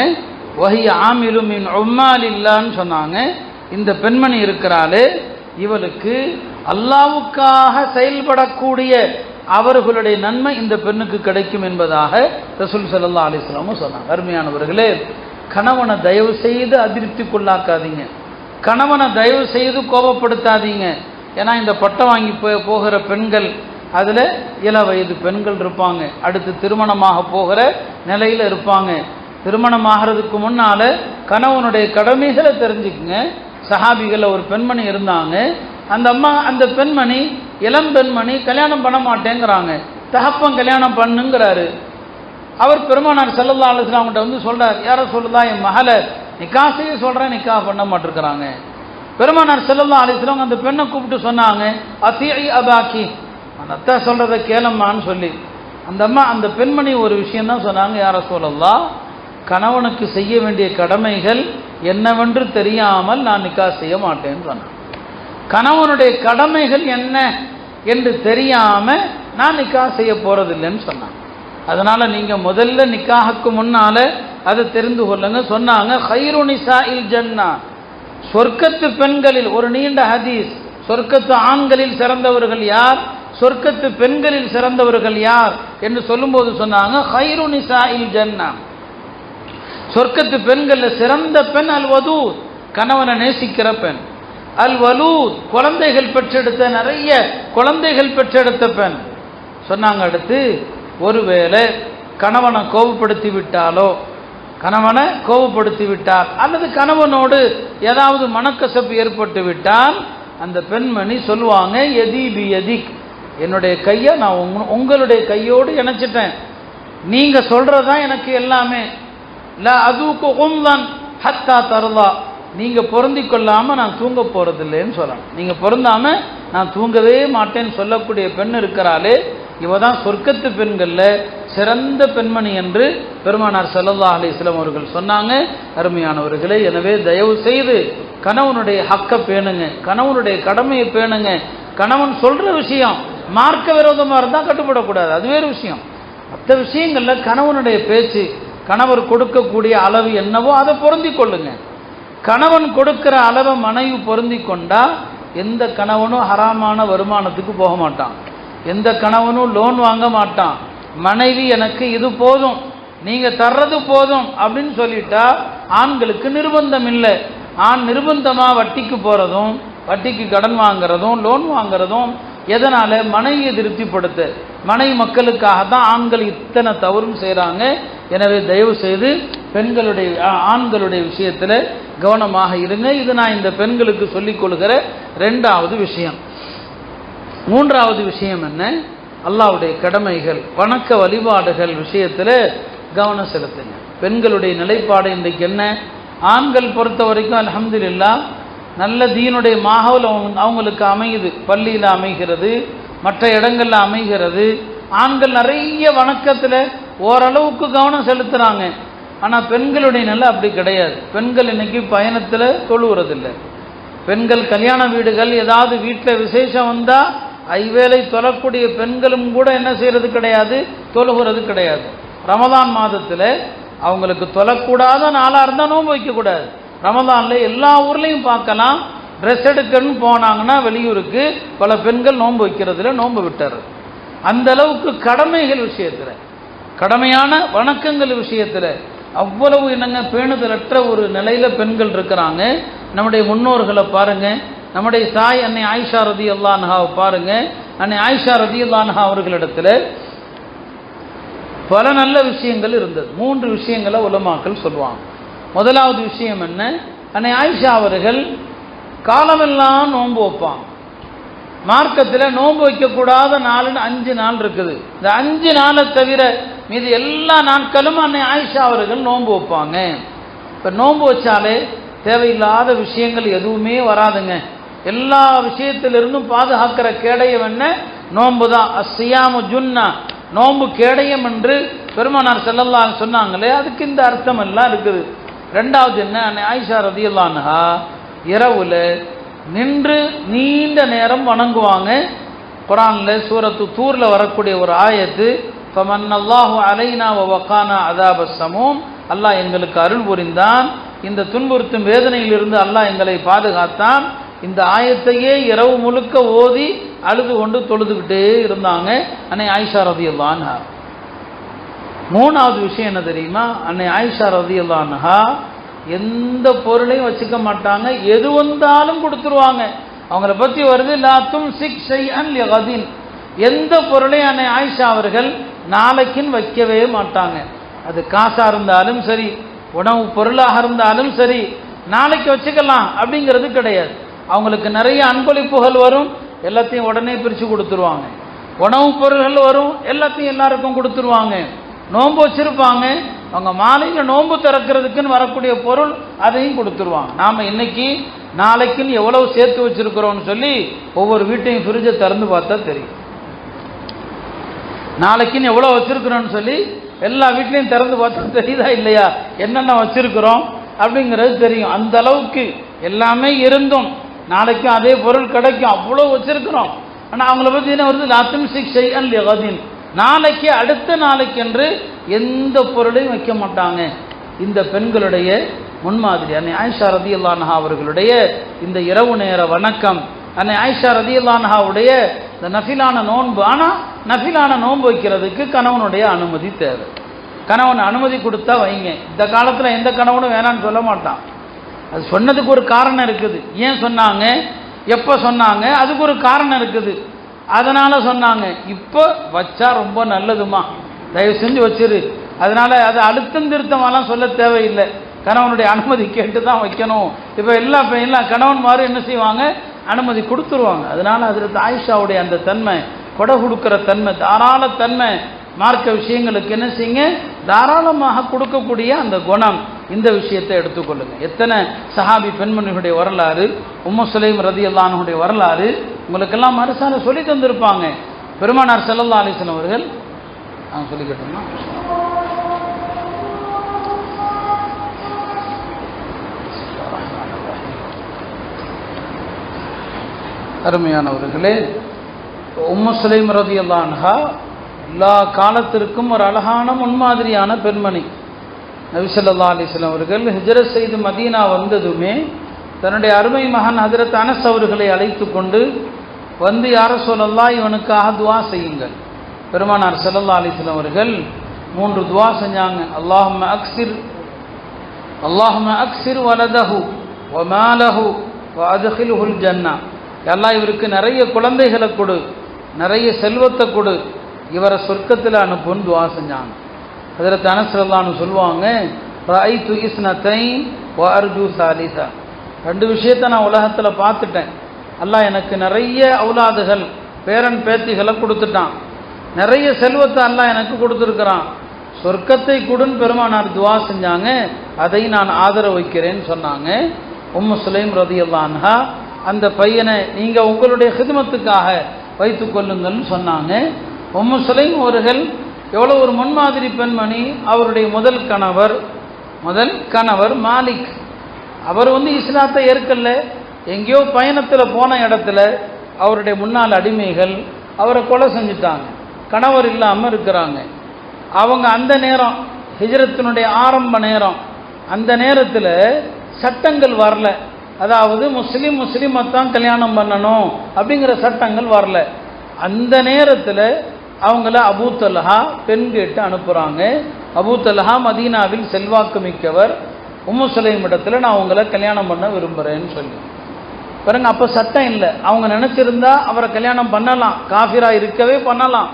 வஹிய ஆமிலு மின் உம்மாலில்லாஹ்னு சொன்னாங்க. இந்த பெண்மணி இருக்கிறாளே, இவளுக்கு அல்லாஹ்வுக்காக செயல்படக்கூடிய அவர்களுடைய நன்மை இந்த பெண்ணுக்கு கிடைக்கும் என்பதாக ரசூல் ஸல்லல்லாஹு அலைஹி வஸல்லம் சொன்னாங்க. அருமையானவர்களே, கணவனை தயவு செய்து அதிருப்திக்குள்ளாக்காதீங்க, கணவனை தயவு செய்து கோபப்படுத்தாதீங்க. ஏன்னா இந்த பட்டம் வாங்கி போகிற பெண்கள், அதில் இள வயது பெண்கள் இருப்பாங்க, அடுத்து திருமணமாக போகிற நிலையில் இருப்பாங்க. திருமணமாகிறதுக்கு முன்னால் கணவனுடைய கடமைகளை தெரிஞ்சுக்குங்க. சஹாபிகளில் ஒரு பெண்மணி இருந்தாங்க, அந்த பெண்மணி இளம் பெண்மணி கல்யாணம் பண்ண மாட்டேங்கிறாங்க. தகப்பன் கல்யாணம் பண்ணுங்கிறாரு. அவர் பெருமானார் ஸல்லல்லாஹு அலைஹி வஸல்லம் அவங்கள்ட்ட வந்து சொல்கிறார், யாரை சொல்லுதா, என் மகளை நிக்கா செய்ய சொல்கிறேன், நிக்கா பண்ண மாட்டிருக்கிறாங்க. பெருமானார் ஸல்லல்லாஹு அலைஹி வஸல்லம் அந்த பெண்ணை கூப்பிட்டு சொன்னாங்க, அத்தீஇ அபாக்கி, அந்த அத்தா சொல்கிறத கேளம்மான்னு சொல்லி. அந்த அம்மா அந்த பெண்மணி ஒரு விஷயந்தான் சொன்னாங்க, யார சொல்லலாம், கணவனுக்கு செய்ய வேண்டிய கடமைகள் என்னவென்று தெரியாமல் நான் நிக்கா செய்ய மாட்டேன்னு சொன்னேன். கணவனுடைய கடமைகள் என்ன என்று தெரியாம நான் நிக்கா செய்ய போறதில்லைன்னு சொன்னாங்க. அதனால நீங்க முதல்ல நிக்காஹுக்கு முன்னால அதை தெரிந்து கொள்ளுங்க. சொன்னாங்க, ஹைரு நிசாஇல் ஜன்னா, சொர்க்கத்து பெண்களில் ஒரு நீண்ட ஹதீஸ், சொர்க்கத்து ஆண்களில் சிறந்தவர்கள் யார், சொர்க்கத்து பெண்களில் சிறந்தவர்கள் யார் என்று சொல்லும்போது சொன்னாங்க, ஹைரு நிசாஇல் ஜன்னா, சொர்க்கத்து பெண்களில் சிறந்த பெண் அல் வதூத், கணவனை நேசிக்கிற பெண், அல் வலூத், குழந்தைகள் பெற்றெடுத்த, நிறைய குழந்தைகள் பெற்றெடுத்த பெண் சொன்னாங்க. அடுத்து, ஒருவேளை கணவனை கோபப்படுத்தி விட்டாலோ, கணவனை கோபப்படுத்தி விட்டால் அல்லது கணவனோடு ஏதாவது மனக்கசப்பு ஏற்பட்டு விட்டால் அந்த பெண்மணி சொல்லுவாங்க, எதி பி எதிக், என்னுடைய கையை நான் உங்களுடைய கையோடு இணைச்சிட்டேன், நீங்க சொல்றதுதான் எனக்கு எல்லாமே. லா அதுக்கு உம்லன் ஹத்தா தர்லா, நீங்க பொருந்தி கொள்ளாம நான் தூங்க போறதில்லைன்னு சொல்லலாம். நீங்க பொருந்தாம நான் தூங்கவே மாட்டேன்னு சொல்லக்கூடிய பெண் இருக்கிறாளே, இவ தான் சொர்க்கத்து பெண்கள்ல சிறந்த பெண்மணி என்று பெருமானார் ஸல்லல்லாஹு அலைஹி வஸல்லம் அவர்கள் சொன்னாங்க. அருமையானவர்களே, எனவே தயவு செய்து கணவனுடைய ஹக்க பேணுங்க, கணவனுடைய கடமையை பேணுங்க. கணவன் சொல்ற விஷயம் மார்க்க விரோதமா இருந்தா கட்டுப்படக்கூடாது, அது வேறு விஷயம். மற்ற விஷயங்கள்ல கணவனுடைய பேச்சு, கணவர் கொடுக்கக்கூடிய அளவு என்னவோ அதை பொருந்தி கொள்ளுங்க. கணவன் கொடுக்கிற அளவை மனைவி பொருந்தி கொண்டா எந்த கணவனும் ஹராமான வருமானத்துக்கு போக மாட்டான், எந்த கணவனும் லோன் வாங்க மாட்டான். மனைவி எனக்கு இது போதும், நீங்க தர்றது போதும் அப்படின்னு சொல்லிட்டா ஆண்களுக்கு நிர்பந்தம் இல்லை. ஆண் நிர்பந்தமா வட்டிக்கு போறதும், வட்டிக்கு கடன் வாங்குறதும், லோன் வாங்குறதும் எதனால, மனைவியை திருப்திப்படுத்த, மனைவி மக்களுக்காக தான் ஆண்கள் இத்தனை தவறும் செய்கிறாங்க. எனவே தயவு செய்து பெண்களுடைய ஆண்களுடைய விஷயத்தில் கவனமாக இருங்க. இது நான் இந்த பெண்களுக்கு சொல்லிக் கொள்கிற 2வது விஷயம். 3வது விஷயம் என்ன, அல்லாஹ்வுடைய கடமைகள், வணக்க வழிபாடுகள் விஷயத்தில் கவனம் செலுத்துங்க. பெண்களுடைய நிலைப்பாடு இன்றைக்கு என்ன, ஆண்கள் பொறுத்த வரைக்கும் அல்ஹம்துலில்லாஹ் நல்ல தீனுடைய மாஹவுல் அவங்களுக்கு அமையுது, பள்ளியில் அமைகிறது, மற்ற இடங்களில் அமைகிறது. ஆண்கள் நிறைய வணக்கத்தில் ஓரளவுக்கு கவனம் செலுத்துகிறாங்க. ஆனால் பெண்களுடைய நிலை அப்படி கிடையாது. பெண்கள் இன்னைக்கு பயணத்தில் தொழுகிறதில்லை. பெண்கள் கல்யாண வீடுகள் ஏதாவது வீட்டில் விசேஷம் வந்தால் ஐவேளை தொழக்கூடிய பெண்களும் கூட என்ன செய்கிறது கிடையாது, தொழுகிறது கிடையாது. ரமதான் மாதத்தில் அவங்களுக்கு தொழக்கூடாத நாளாக இருந்தால் நோன்பு வைக்கக்கூடாது. ரமதானில் எல்லா ஊர்லேயும் பார்க்கலாம், ட்ரெஸ் எடுக்கணும்னு போனாங்கன்னா வெளியூருக்கு பல பெண்கள் நோன்பு வைக்கிறதுல நோன்பு விட்டார். அந்த அளவுக்கு கடமைகள் விஷயத்தில், கடமையான வணக்கங்கள் விஷயத்தில் அவ்வளவு என்னங்க பேணுதலற்ற ஒரு நிலையில் பெண்கள் இருக்கிறாங்க. நம்முடைய முன்னோர்களை பாருங்கள், நம்முடைய தாய் அன்னை ஆயிஷா ரலியல்லாஹு அன்ஹாவை பாருங்கள். அன்னை ஆயிஷா ரலியல்லாஹு அன்ஹா அவர்களிடத்தில் பல நல்ல விஷயங்கள் இருந்தது. 3 விஷயங்களை உலமாக்கள் சொல்லுவாங்க. முதலாவது விஷயம் என்ன, அன்னை ஆயிஷா அவர்கள் காலமெல்லாம் நோன்பு வைப்பாங்க. மார்க்கத்தில் நோன்பு வைக்கக்கூடாத நாள்னு 5 நாள் இருக்குது. இந்த 5 நாளை தவிர மீது எல்லா நாட்களும் அன்னை ஆயிஷா அவர்கள் நோன்பு வைப்பாங்க. இப்போ நோன்பு வச்சாலே தேவையில்லாத விஷயங்கள் எதுவுமே வராதுங்க. எல்லா விஷயத்திலிருந்தும் பாதுகாக்கிற கேடயம் என்ன, நோன்பு தான். அஸ்ஸியாமு ஜுன்னா, நோன்பு கேடயம் என்று பெருமானார் ஸல்லல்லாஹு அலைஹி சொன்னாங்களே, அதுக்கு இந்த அர்த்தம் எல்லாம் இருக்குது. ரெண்டாவது என்ன, அன்னை ஆயிஷா ரலியல்லாஹு அன்ஹா இரவுல நின்று நீண்ட நேரம் வணங்குவாங்க. குர்ஆனில் சூரத்து தூர்ல வரக்கூடிய ஒரு ஆயத்து, ஃபமன்னல்லாஹு அலைனா வ வகானா அஸாபஸ் ஸமூம், அல்லாஹ் எங்களுக்கு அருள் புரிந்தான், இந்த துன்புறுத்தும் வேதனையிலிருந்து அல்லாஹ் எங்களை பாதுகாத்தான். இந்த ஆயத்தையே இரவு முழுக்க ஓதி அழுது கொண்டு தொழுதுகிட்டே இருந்தாங்க அன்னை ஆயிஷா ரலியல்லாஹு அன்ஹா. மூணாவது விஷயம் என்ன தெரியுமா, அன்னை ஆயிஷா ரலியல்லாஹு அன்ஹா எந்த பொருளையும் வச்சுக்க மாட்டாங்க, எது வந்தாலும் கொடுத்துருவாங்க. அவங்கள பற்றி வருது, லா தும்சிக் ஷைஅன் லிகதின், எந்த பொருளையும் அன்னை ஆயிஷா அவர்கள் நாளைக்குன்னு வைக்கவே மாட்டாங்க. அது காசாக இருந்தாலும் சரி, உணவு பொருளாக இருந்தாலும் சரி, நாளைக்கு வச்சுக்கலாம் அப்படிங்கிறது கிடையாது. அவங்களுக்கு நிறைய அன்பளிப்புகள் வரும், எல்லாத்தையும் உடனே பிரித்து கொடுத்துருவாங்க. உணவு பொருள்கள் வரும், எல்லாத்தையும் எல்லாருக்கும் கொடுத்துருவாங்க. நோன்பு வச்சிருப்பாங்க, அவங்க மாலையில் நோன்பு திறக்கிறதுக்குன்னு வரக்கூடிய பொருள் அதையும் கொடுத்துருவாங்க. நாம் இன்னைக்கு நாளைக்குன்னு எவ்வளவு சேர்த்து வச்சிருக்கிறோம்னு சொல்லி ஒவ்வொரு வீட்டையும் ஃப்ரிட்ஜை திறந்து பார்த்தா தெரியும். நாளைக்குன்னு எவ்வளோ வச்சிருக்கிறோன்னு சொல்லி எல்லா வீட்லையும் திறந்து பார்த்தா தெரியுதா இல்லையா, என்னென்ன வச்சிருக்கிறோம் அப்படிங்கிறது தெரியும். அந்த அளவுக்கு எல்லாமே இருந்தும் நாளைக்கும் அதே பொருள் கிடைக்கும், அவ்வளோ வச்சிருக்கிறோம். ஆனால் அவங்கள பற்றி என்ன வருது, லா தும்சிக் ஷைஅன் லிகதின், நாளைக்கு அடுத்த நாளைக்கென்று எந்த பொருளையும் வைக்க மாட்டாங்க. இந்த பெண்களுடைய முன்மாதிரி அன்னை ஆயிஷா ரலியல்லாஹு அன்ஹா அவர்களுடைய இந்த இரவு நேர வணக்கம், அன்னை ஆயிஷா ரலியல்லாஹு அன்ஹாவுடைய இந்த நஃபிலான நோன்பு. ஆனால் நஃபிலான நோன்பு வைக்கிறதுக்கு கணவனுடைய அனுமதி தேவை. கணவன் அனுமதி கொடுத்தா வைங்க. இந்த காலத்தில் எந்த கணவனும் வேணான்னு சொல்ல மாட்டான். அது சொன்னதுக்கு ஒரு காரணம் இருக்குது. ஏன் சொன்னாங்க, எப்போ சொன்னாங்க, அதுக்கு ஒரு காரணம் இருக்குது. அதனால சொன்னாங்க, இப்போ வச்சா ரொம்ப நல்லதுமா, தயவு செஞ்சு வச்சிரு. அதனால அது அழுத்தம் திருத்தமாலாம் சொல்ல தேவையில்லை, கணவனுடைய அனுமதி கேட்டு தான் வைக்கணும். இப்போ எல்லா கணவன் மாதிரி என்ன செய்வாங்க, அனுமதி கொடுத்துருவாங்க. அதனால அதில் ஆயிஷாவுடைய அந்த தன்மை, கொடை கொடுக்குற தன்மை, தாராள தன்மை, மார்க்க விஷயங்களுக்கு என்ன செய்யுங்க, தாராளமாக கொடுக்கக்கூடிய அந்த குணம், இந்த விஷயத்தை எடுத்துக்கொள்ளுங்க. எத்தனை சஹாபி பெண்மணிகளுடைய வரலாறு, உம்மு சுலைம் ரலியல்லாஹு அன்ஹுடைய வரலாறு உங்களுக்கெல்லாம் மறுசால சொல்லி தந்திருப்பாங்க. பெருமானார் ஸல்லல்லாஹு அலைஹி வஸல்லம் அவர்கள் சொல்லிக்கிட்டோம்னா, அருமையானவர்களே, உம்மு சுலைம் ரலியல்லாஹு அன்ஹா எல்லா காலத்திற்கும் ஒரு அழகான முன்மாதிரியான பெண்மணி. நபி ஸல்லல்லாஹு அலைஹி வஸல்லம் அவர்கள் ஹிஜ்ரத் செய்து மதீனா வந்ததுமே தன்னுடைய அருமை மகன் ஹஜ்ரத் அனஸ் அவர்களை அழைத்து கொண்டு வந்து, யா ரசூலல்லாஹ், இவனுக்காக துஆ செய்யுங்கள். பெருமானார் ஸல்லல்லாஹு அலைஹி வஸல்லம் அவர்கள் 3 துஆ செஞ்சாங்க. அல்லாஹும்ம அக்ஸிர் வலதஹு வ மாலஹு வ அத்கில்ஹுல் ஜன்னா, அல்லாஹ் இவருக்கு நிறைய குழந்தைகளை கொடு, நிறைய செல்வத்தை கொடு, இவரை சொர்க்கத்தில் அனுப்புன்னு துஆ செஞ்சாங்க. ஹஜ்ரத் அனஸ் ரலியல்லாஹு அன்ஹு சொல்லுவாங்க, ரஐது இஸ்னத்தைன் வ அர்ஜு சாலிஸா, 2 விஷயத்தை நான் உலகத்தில் பார்த்துட்டேன். அல்லாஹ் எனக்கு நிறைய அவுலாதுகள், பேரன் பேத்திகளை கொடுத்துட்டான், நிறைய செல்வத்தை அல்லாஹ் எனக்கு கொடுத்துருக்கிறான், சொர்க்கத்தை கொடுன்னு பெருமானார் துஆ செஞ்சாங்க. அதை நான் ஆதரவு வைக்கிறேன்னு சொன்னாங்க. உம்மு சுலைம் ரலியல்லாஹு அன்ஹா அந்த பையனை நீங்கள் உங்களுடைய ஹிதமத்துக்காக வைத்துக் கொள்ளுங்கள்னு சொன்னாங்க. உம்மு சுலைம் அவர்கள் எவ்வளோ ஒரு முன்மாதிரி பெண்மணி. அவருடைய முதல் கணவர் மாலிக், அவர் இஸ்லாத்தை ஏற்கல, எங்கேயோ பயணத்தில் போன இடத்துல அவருடைய முன்னாள் அடிமைகள் அவரை கொலை செஞ்சுட்டாங்க, கணவர் இல்லாமல் இருக்கிறாங்க. அவங்க அந்த நேரம் ஹிஜ்ரத்தினுடைய ஆரம்ப நேரம், அந்த நேரத்தில் சட்டங்கள் வரல. அதாவது முஸ்லீமைத்தான் கல்யாணம் பண்ணணும் அப்படிங்கிற சட்டங்கள் வரல. அந்த நேரத்தில் அவங்கள அபூ தல்ஹா பெண் கேட்டு அனுப்புகிறாங்க. அபூ தல்ஹா மதீனாவில் செல்வாக்கு மிக்கவர். உம்மு சுலைம் இடத்துல நான் அவங்கள கல்யாணம் பண்ண விரும்புகிறேன்னு சொல்லி பாருங்க. அப்போ சட்டம் இல்லை. அவங்க நினச்சிருந்தா அவரை கல்யாணம் பண்ணலாம், காஃபிரா இருக்கவே பண்ணலாம்.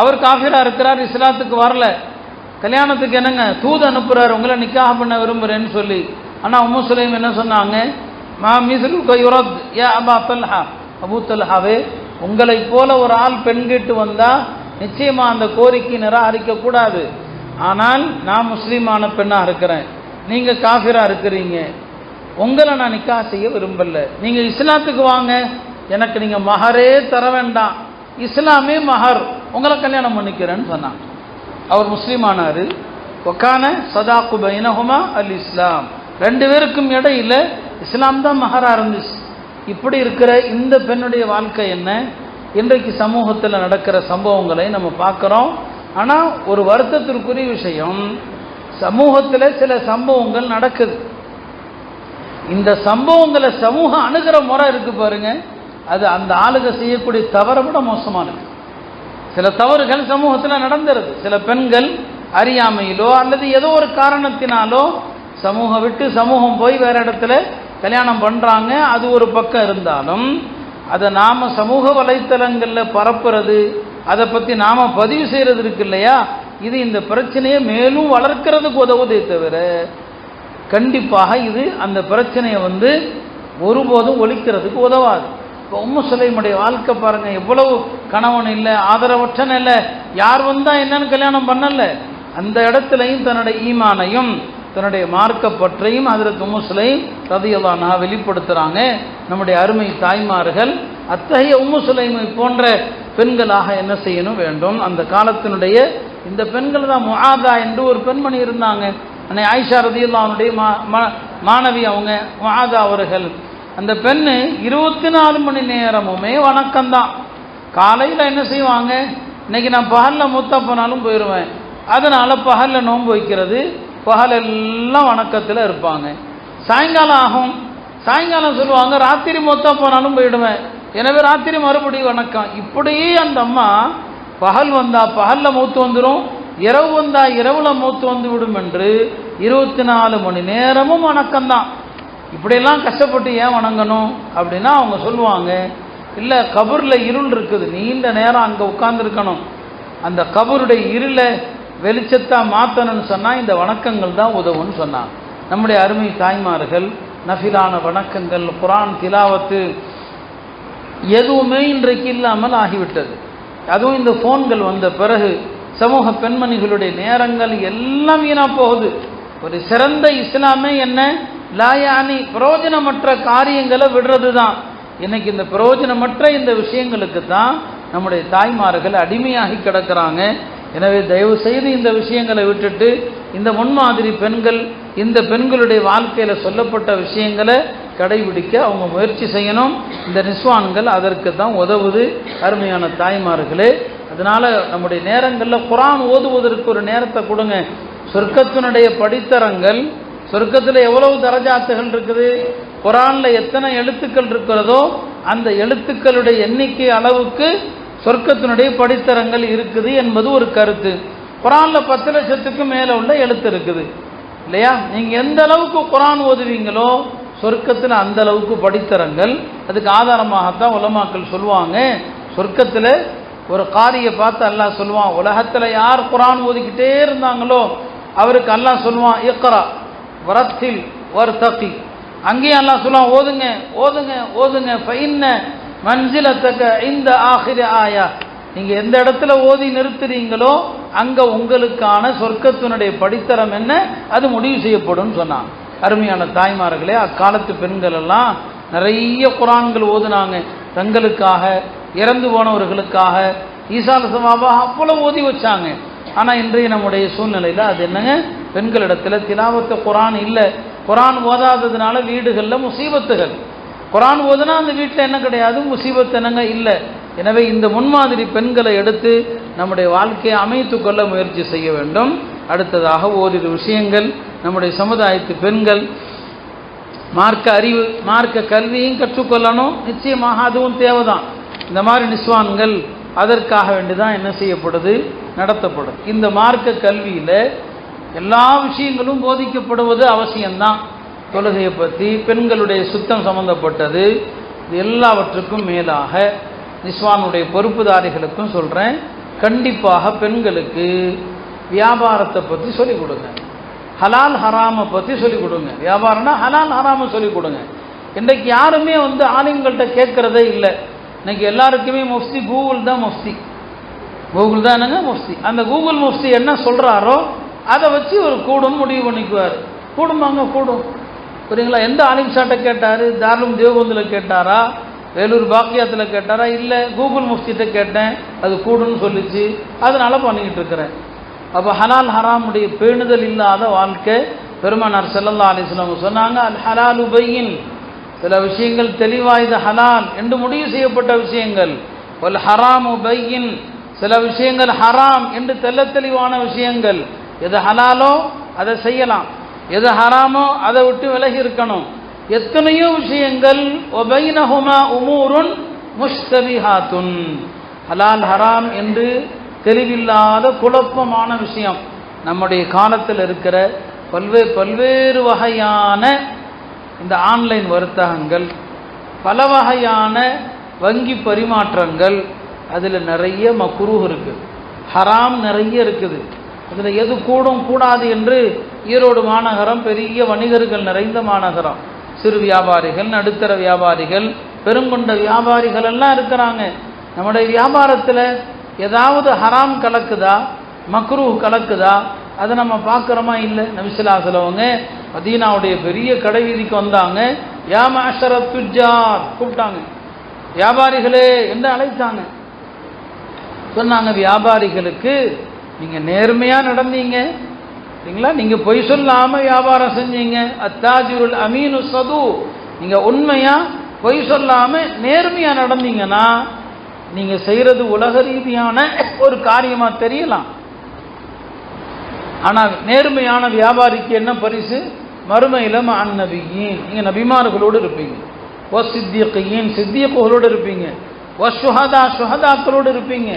அவர் காஃபிரா இருக்கிறார், இஸ்லாத்துக்கு வரல, கல்யாணத்துக்கு என்னங்க தூது அனுப்புகிறார் உங்களை நிக்காஹ் பண்ண விரும்புகிறேன்னு சொல்லி. ஆனால் உம்மு சுலைம் என்ன சொன்னாங்க, மா மிஸ்லுக யுரத் யா அபா தல்ஹா, அபூ தல்ஹாவே உங்களை போல ஒரு ஆள் பெண் கேட்டு வந்தால் நிச்சயமாக அந்த கோரிக்கை நிராகரிக்கக்கூடாது. ஆனால் நான் முஸ்லீமான பெண்ணாக இருக்கிறேன், நீங்கள் காஃபிரா இருக்கிறீங்க, உங்களை நான் நிக்கா செய்ய விரும்பல, நீங்கள் இஸ்லாத்துக்கு வாங்க, எனக்கு நீங்கள் மஹரே தர வேண்டாம், இஸ்லாமே மஹர், உங்களை கல்யாணம் பண்ணிக்கிறேன்னு சொன்னான். அவர் முஸ்லீமானார். ஒக்கான சதாக்கு பைனஹுமா அல் இஸ்லாம், ரெண்டு பேருக்கும் இடையில இஸ்லாம் தான் மஹரா இருந்துச்சு. இப்படி இருக்கிற இந்த பெண்ணுடைய வாழ்க்கை என்ன, இன்றைக்கு சமூகத்தில் நடக்கிற சம்பவங்களை நம்ம பார்க்குறோம். ஆனால் ஒரு வருத்தத்திற்குரிய விஷயம், சமூகத்தில் சில சம்பவங்கள் நடக்குது. இந்த சம்பவங்களை சமூகம் அணுகிற முறை இருக்கு பாருங்க, அது அந்த ஆளுக செய்யக்கூடிய தவறை விட மோசமானது. சில தவறுகள் சமூகத்தில் நடந்துருது. சில பெண்கள் அறியாமையிலோ அல்லது ஏதோ ஒரு காரணத்தினாலோ சமூகம் விட்டு சமூகம் போய் வேற இடத்துல கல்யாணம் பண்ணுறாங்க. அது ஒரு பக்கம் இருந்தாலும் அதை நாம் சமூக வலைத்தளங்களில் பரப்புறது, அதை பற்றி நாம் பதிவு செய்கிறது இருக்கு இல்லையா, இது இந்த பிரச்சனையை மேலும் வளர்க்கிறதுக்கு உதவுதே தவிர கண்டிப்பாக இது அந்த பிரச்சனையை ஒருபோதும் ஒழிக்கிறதுக்கு உதவாது. இப்போ உம்மு சுலைமுடைய வாழ்க்கை பாருங்கள், எவ்வளவு கணவன் இல்லை, ஆதரவற்ற இல்லை, யார் வந்தால் என்னன்னு கல்யாணம் பண்ணலை. அந்த இடத்துலையும் தன்னுடைய ஈமானையும் தன்னுடைய மார்க்க பற்றையும் ஹஜ்ரத் உம்மு சுலைம் ரலியல்லாஹு அன்ஹா வெளிப்படுத்துகிறாங்க. நம்முடைய அருமை தாய்மார்கள் அத்தகைய உம்மு சுலைமை போன்ற பெண்களாக என்ன செய்யணும் வேண்டும். அந்த காலத்தினுடைய இந்த பெண்கள் தான். முஆதா என்று ஒரு பெண்மணி இருந்தாங்க, அன்னை ஆயிஷா ரலியல்லாஹு அன்ஹுடைய மாணவி அவங்க முஆதா அவர்கள். அந்த பெண்ணு 24 மணி நேரமுமே வணக்கம்தான். காலையில் என்ன செய்வாங்க, இன்னைக்கு நான் பகலில் மூத்தா போனாலும் போயிடுவேன், அதனால் பகலில் நோன்பு வைக்கிறது, பகலெல்லாம் வணக்கத்தில் இருப்பாங்க. சாயங்காலம் ஆகும், சாயங்காலம் சொல்லுவாங்க ராத்திரி மூத்தா போனாலும் போயிடுவேன், எனவே ராத்திரி மறுபடியும் வணக்கம். இப்படியே அந்த அம்மா பகல் வந்தால் பகலில் மூத்து வந்துடும், இரவு வந்தால் இரவில் மூத்து வந்து விடும் என்று 24 மணி நேரமும் வணக்கம்தான். இப்படியெல்லாம் கஷ்டப்பட்டு ஏன் வணங்கணும் அப்படின்னா அவங்க சொல்லுவாங்க, இல்லை கபூரில் இருள் இருக்குது, நீண்ட நேரம் அங்கே உட்கார்ந்துருக்கணும், அந்த கபூருடைய இருளை வெளிச்சத்தாக மாற்றணும்னு சொன்னால் இந்த வணக்கங்கள் தான் உதவுன்னு சொன்னாங்க. நம்முடைய அருமை தாய்மார்கள் நஃபிலான வணக்கங்கள், குர்ஆன் திலாவத்து எதுவுமே இன்றைக்கு இல்லாமல் ஆகிவிட்டது. அதுவும் இந்த ஃபோன்கள் வந்த பிறகு சமூக பெண்மணிகளுடைய நேரங்கள் எல்லாம் வீணாக போகுது. ஒரு சிறந்த இஸ்லாமே என்ன, லாயானி பிரயோஜனமற்ற காரியங்களை விடுறது தான். இன்னைக்கு இந்த பிரயோஜனமற்ற இந்த விஷயங்களுக்கு தான் நம்முடைய தாய்மார்கள் அடிமையாகி கிடக்கிறாங்க. எனவே தயவு செய்து இந்த விஷயங்களை விட்டுட்டு இந்த முன்மாதிரி பெண்கள், இந்த பெண்களுடைய வாழ்க்கையில் சொல்லப்பட்ட விஷயங்களை கடைபிடிக்க அவங்க முயற்சி செய்யணும். இந்த நிஸ்வான்கள் அதற்கு தான் உதவுது. அருமையான தாய்மார்களே, அதனால் நம்முடைய நேரங்களில் குர்ஆன் ஓதுவதற்கு ஒரு நேரத்தை கொடுங்க. சொர்க்கத்தினுடைய படித்தரங்கள், சொர்க்கத்தில் எவ்வளவு தரஜாத்துகள் இருக்குது, குர்ஆனில் எத்தனை எழுத்துக்கள் இருக்கிறதோ அந்த எழுத்துக்களுடைய எண்ணிக்கை அளவுக்கு சொர்க்கத்தினுடைய படித்தரங்கள் இருக்குது என்பது ஒரு கருத்து. குர்ஆனில் 10 லட்சத்துக்கு மேலே உள்ள எழுத்து இருக்குது இல்லையா. நீங்கள் எந்த அளவுக்கு குர்ஆன் ஓதுவீங்களோ சொர்க்கத்தில் அந்த அளவுக்கு படித்தரங்கள். அதுக்கு ஆதாரமாகத்தான் உலமாக்கள் சொல்லுவாங்க, சொர்க்கத்தில் ஒரு காரியை பார்த்து அல்லாஹ் சொல்லுவான், உலகத்தில் யார் குர்ஆன் ஓதிக்கிட்டே இருந்தாங்களோ அவருக்கு அல்லாஹ் சொல்லுவான், இக்ரா வரத்தில் வர்தகி. அங்கேயும் அல்லாஹ் சொல்லுவான், ஓதுங்க ஓதுங்க ஓதுங்க, ஃபைன்ன மன்சிலத்தக இந்த ஆகிர ஆயா, நீங்கள் எந்த இடத்துல ஓதி நிறுத்துறீங்களோ அங்கே உங்களுக்கான சொர்க்கத்தினுடைய படித்தரம் என்ன அது முடிவு செய்யப்படும் சொன்னாங்க. அருமையான தாய்மார்களே, அக்காலத்து பெண்கள் எல்லாம் நிறைய குர்ஆன்கள் ஓதுனாங்க, தங்களுக்காக, இறந்து போனவர்களுக்காக, ஈசால சவாபா அவ்வளவு ஓதி வச்சாங்க. ஆனால் இன்றைய நம்முடைய சூழ்நிலையில் அது என்னங்க, பெண்களிடத்தில் திலாவத்து குர்ஆன் இல்லை. குர்ஆன் ஓதாததுனால வீடுகளில் முசீபத்துகள். குர்ஆன் ஓதுனா அந்த வீட்டில் என்ன கிடையாது, முசீபத்து என்னங்க இல்லை. எனவே இந்த முன்மாதிரி பெண்களை எடுத்து நம்முடைய வாழ்க்கையை அமைத்து கொள்ள முயற்சி செய்ய வேண்டும். அடுத்ததாக ஓரிரு விஷயங்கள். நம்முடைய சமுதாயத்து பெண்கள் மார்க்க அறிவு, மார்க்க கல்வியும் கற்றுக்கொள்ளணும். நிச்சயமாக அதுவும் தேவைதான். இந்த மாதிரி நிஸ்வான்கள் அதற்காக வேண்டிதான் என்ன செய்யப்படுது, நடத்தப்படுது. இந்த மார்க்க கல்வியில் எல்லா விஷயங்களும் போதிக்கப்படுவது அவசியம்தான். தொழுகையை பற்றி, பெண்களுடைய சுத்தம் சம்பந்தப்பட்டது, இது எல்லாவற்றுக்கும் மேலாக நிஸ்வானுடைய பொறுப்புதாரிகளுக்கும் சொல்கிறேன், கண்டிப்பாக பெண்களுக்கு வியாபாரத்தை பற்றி சொல்லிக் கொடுங்க. ஹலால் ஹராமை பற்றி சொல்லிக் கொடுங்க. வியாபாரம்னா ஹலால் ஹராமை சொல்லிக் கொடுங்க. இன்றைக்கு யாருமே ஆலிம்கள்கிட்ட கேட்குறதே இல்லை. இன்னைக்கு எல்லாருக்குமே முஃப்தி கூகுள் தான் முஃப்தி. கூகுள் தான் என்னங்க முஃப்தி. அந்த கூகுள் முஃப்தி என்ன சொல்கிறாரோ அதை வச்சு ஒரு கூடும் முடிவு பண்ணிக்குவார். கூடுமாங்க கூடும். புரியுங்களா? எந்த ஆலிம் ஷாட்டை கேட்டார்? தாருலும் தேவபந்தில் கேட்டாரா, வேலூர் பாக்கியாத்தில் கேட்டாரா? இல்லை, கூகுள் முஃப்திட்ட கேட்டேன், அது கூடுன்னு சொல்லிச்சு, அதனால பண்ணிக்கிட்டு இருக்கிறேன். அப்போ ஹலால் ஹராமுடைய பேணுதல் இல்லாத வாழ்க்கை. பெருமானார் ஸல்லல்லாஹு அலைஹி வஸல்லம் சொன்னாங்க, அல் ஹலாலு பையின், சில விஷயங்கள் தெளிவாக இது ஹலால் என்று முடிவு செய்யப்பட்ட விஷயங்கள். வல் ஹராமு பையின், சில விஷயங்கள் ஹராம் என்று தெள்ள தெளிவான விஷயங்கள். எது ஹலாலோ அதை செய்யலாம், எது ஹராமோ அதை விட்டு விலகி இருக்கணும். எத்தனையோ விஷயங்கள் வபைனஹுமா உமூருன் முஷ்தபிஹாத்துன், ஹலால் ஹராம் என்று தெளிவில்லாத குழப்பமான விஷயம். நம்முடைய காலத்தில் இருக்கிற பல்வேறு வகையான இந்த ஆன்லைன் வர்த்தகங்கள், பல வகையான வங்கி பரிமாற்றங்கள், அதில் நிறைய மக்ரூஹ் இருக்குது, ஹராம் நிறைய இருக்குது. அதில் எது கூடும் கூடாது என்று ஈரோடு மாநகரம் பெரிய வணிகர்கள் நிறைந்த மாநகரம். சிறு வியாபாரிகள், நடுத்தர வியாபாரிகள், பெருங்கொண்ட வியாபாரிகள் எல்லாம் இருக்கிறாங்க. நம்முடைய வியாபாரத்தில் ஏதாவது ஹராம் கலக்குதா, மக்ரூஹ் கலக்குதா, அதை நம்ம பார்க்குறோமா? இல்லை. நபி ஸல்லல்லாஹு அலைஹி வஸல்லம் மதீனாவுடைய பெரிய கடை வீதிக்கு வந்தாங்க. யா மஅஷரத் துஜ்ஜார் கூப்பிட்டாங்க. வியாபாரிகளே என்று அழைத்தாங்க. சொன்னாங்க, வியாபாரிகளுக்கு நீங்கள் நேர்மையாக நடந்தீங்க சரிங்களா, நீங்கள் பொய் சொல்லாமல் வியாபாரம் செஞ்சீங்க. அத்தாஜிருல் அமீனு சது, நீங்கள் உண்மையாக பொய் சொல்லாமல் நேர்மையாக நடந்தீங்கன்னா நீங்கள் செய்கிறது உலக ரீதியான ஒரு காரியமாக தெரியலாம். ஆனால் நேர்மையான வியாபாரிக்கு என்ன பரிசு? மறுமையில் அந்நபியின், நீங்கள் நபிமார்களோடு இருப்பீங்க. ஓ சித்தியக்கையின், சித்தியக்குகளோடு இருப்பீங்க. ஓ சுஹதா, சுஹதாக்களோடு இருப்பீங்க.